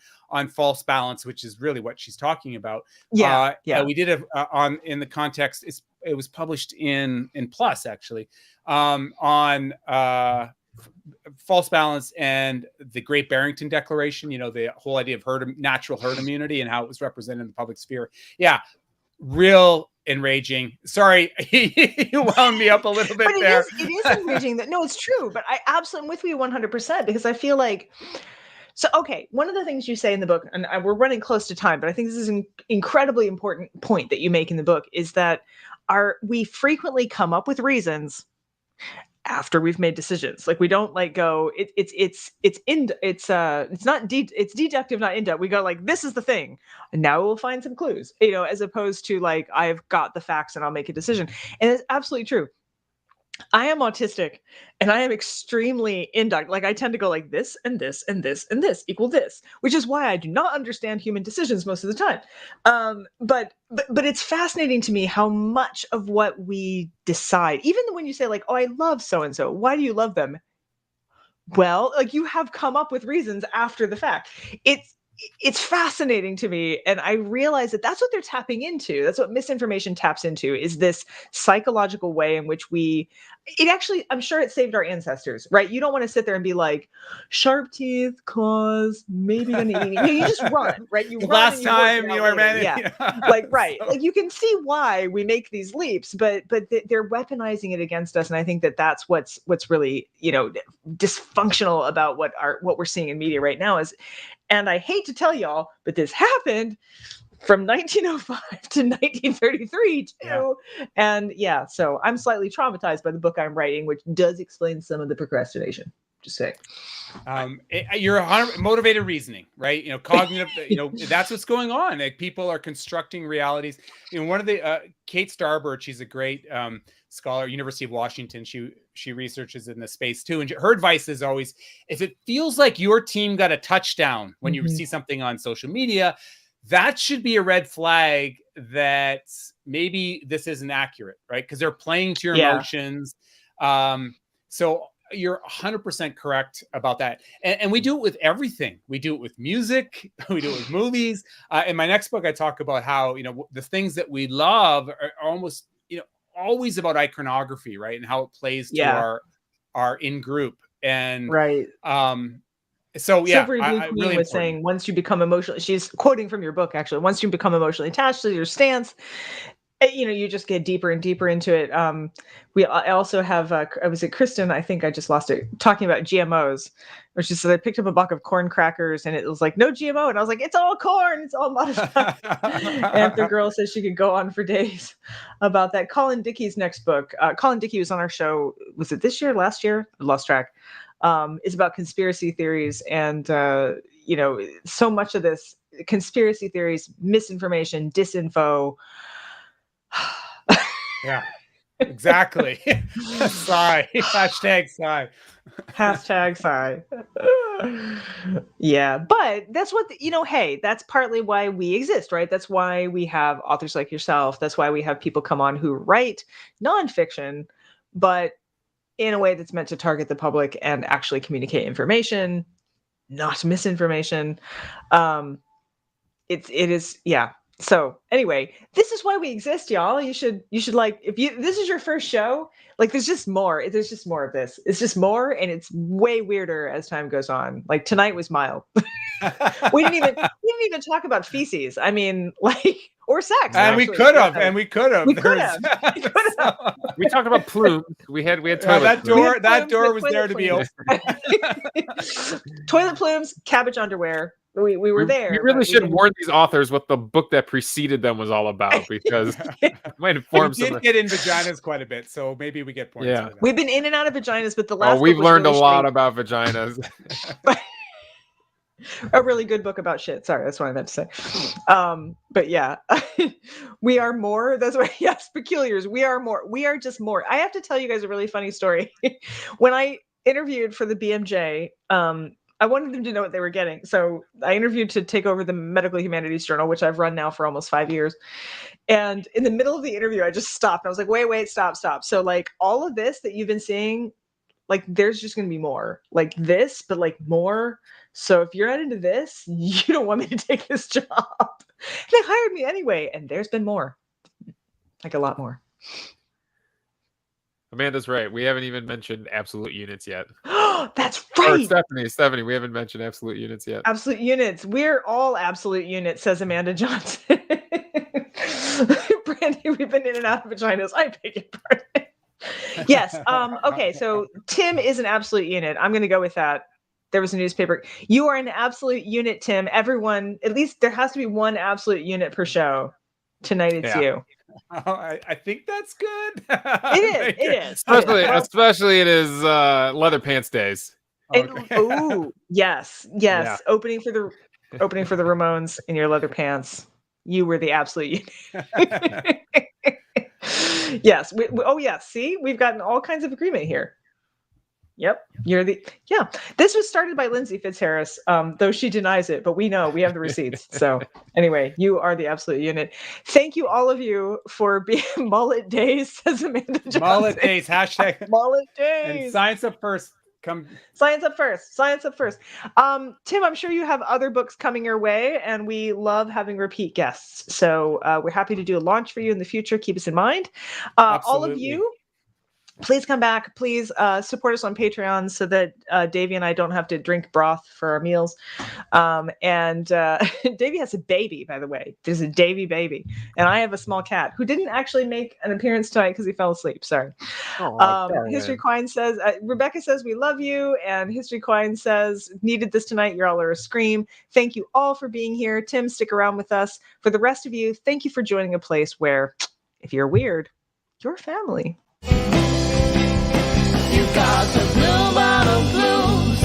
false balance, which is really what she's talking about. We did it in the context. It was published in PLOS, actually, on false balance and the Great Barrington Declaration. The whole idea of natural herd immunity and how it was represented in the public sphere. Yeah, real enraging. Sorry, you wound me up a little bit there. It is enraging. No, it's true. But I absolutely, I'm with you 100%, because I feel like, so, okay, one of the things you say in the book, and we're running close to time, but I think this is an incredibly important point that you make in the book, is that we frequently come up with reasons after we've made decisions. Like, we don't go, it's deductive, not inductive. We go like, this is the thing, and now we'll find some clues, as opposed to like, I've got the facts and I'll make a decision. And it's absolutely true. I am autistic, and I am extremely inductive. Like, I tend to go like this and this and this and this equal this, which is why I do not understand human decisions most of the time. But it's fascinating to me how much of what we decide, even when you say like, oh, I love so-and-so, why do you love them? Well, like, you have come up with reasons after the fact. It's fascinating to me. And I realize that that's what they're tapping into. That's what misinformation taps into, is this psychological way in which I'm sure it saved our ancestors, right? You don't want to sit there and be like, sharp teeth, claws, maybe gonna eat. You just run, right? You last time you were man. Yeah. Like, right. Like, you can see why we make these leaps, but they're weaponizing it against us. And I think that that's what's really, dysfunctional about what we're seeing in media right now is, And I hate to tell y'all, but this happened from 1905 to 1933 too. Yeah. And yeah, so I'm slightly traumatized by the book I'm writing, which does explain some of the procrastination. Just saying. You're motivated reasoning, right? Cognitive, that's what's going on. Like, people are constructing realities. One of the Kate Starbird, she's a great scholar, University of Washington. She researches in the space too, and her advice is always, if it feels like your team got a touchdown when you see something on social media, that should be a red flag that maybe this isn't accurate, right? Because they're playing to your emotions. So you're 100% correct about that. And we do it with everything. We do it with music. We do it with movies. In my next book, I talk about how, the things that we love are almost, always about iconography, right? And how it plays to our in-group. And right. So yeah, Silvery Blue Queen really was saying, once you become emotionally, she's quoting from your book, actually, once you become emotionally attached to your stance, you just get deeper and deeper into it. I also have, was it Kristen? I think I just lost it, talking about GMOs, where she said, I picked up a box of corn crackers and it was like, no GMO. And I was like, it's all corn. It's all modified. And the girl says she could go on for days about that. Colin Dickey's next book. Colin Dickey was on our show. Was it this year, last year? I lost track. Is about conspiracy theories. And, so much of this conspiracy theories, misinformation, disinfo. Yeah, exactly. Sigh. Hashtag sigh. Hashtag sigh. Yeah, but that's what, hey, that's partly why we exist, right? That's why we have authors like yourself. That's why we have people come on who write nonfiction, but in a way that's meant to target the public and actually communicate information, not misinformation. It is, yeah. So anyway, this is why we exist, y'all. You should like, this is your first show, like there's just more of this. It's just more, and it's way weirder as time goes on. Like tonight was mild. we didn't even talk about feces. I mean, like, or sex. And we could have. We talked about plumes. We had that door was there to be open. Toilet plumes, cabbage underwear. We were there. We really should warn these authors what the book that preceded them was all about, because it might inform we did get in vaginas quite a bit, so maybe we get points. Yeah, we've been in and out of vaginas, but the last we've learned really a lot about vaginas. A really good book about shit. Sorry, that's what I meant to say. But yeah, we are more. That's right. Yes, peculiars. We are more. We are just more. I have to tell you guys a really funny story. When I interviewed for the BMJ, I wanted them to know what they were getting. So I interviewed to take over the Medical Humanities Journal, which I've run now for almost 5 years. And in the middle of the interview, I just stopped. I was like, wait, stop. So like all of this that you've been seeing, like there's just going to be more like this, but like more. So if you're not into this, you don't want me to take this job. They hired me anyway. And there's been more, like a lot more. Amanda's right. We haven't even mentioned absolute units yet. That's right. Or Stephanie, we haven't mentioned absolute units yet. Absolute units. We're all absolute units, says Amanda Johnson. Brandy, we've been in and out of vaginas. I beg your pardon. Yes. Okay. So Tim is an absolute unit. I'm going to go with that. There was a newspaper. You are an absolute unit, Tim. Everyone, at least there has to be one absolute unit per show. Tonight it's you. Oh, I think that's good. It is. Especially it is leather pants days. Okay. Yes. Yeah. Opening for the Ramones in your leather pants. You were the absolute unit. Yes. See, we've gotten all kinds of agreement here. Yep. This was started by Lindsay Fitzharris, though she denies it, but we know, we have the receipts. So anyway, you are the absolute unit. Thank you, all of you, for being mullet days, says Amanda Johnson. Mullet days, hashtag mullet days. And science up first. Science up first. Tim, I'm sure you have other books coming your way, and we love having repeat guests. So we're happy to do a launch for you in the future. Keep us in mind. All of you, please come back. Please support us on Patreon so that Davey and I don't have to drink broth for our meals. And Davey has a baby, by the way. There's a Davey baby. And I have a small cat who didn't actually make an appearance tonight because he fell asleep. Sorry. History Quine says, Rebecca says, we love you. And History Quine says, needed this tonight. Y'all are a scream. Thank you all for being here. Tim, stick around with us. For the rest of you, thank you for joining a place where, if you're weird, you're family. You got the blue bottle blues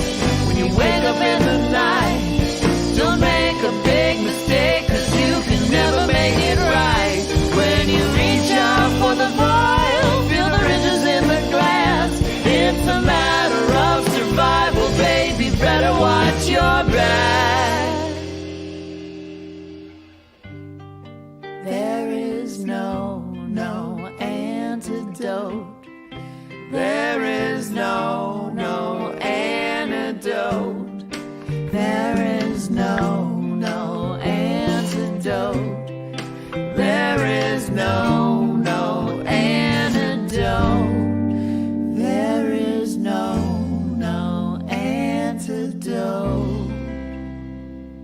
when you wake up in the night. Don't make a big mistake, 'cause you can never make it right. When you reach out for the vial, feel the ridges in the glass. It's a matter of survival, baby, better watch your back. There is no antidote. There is no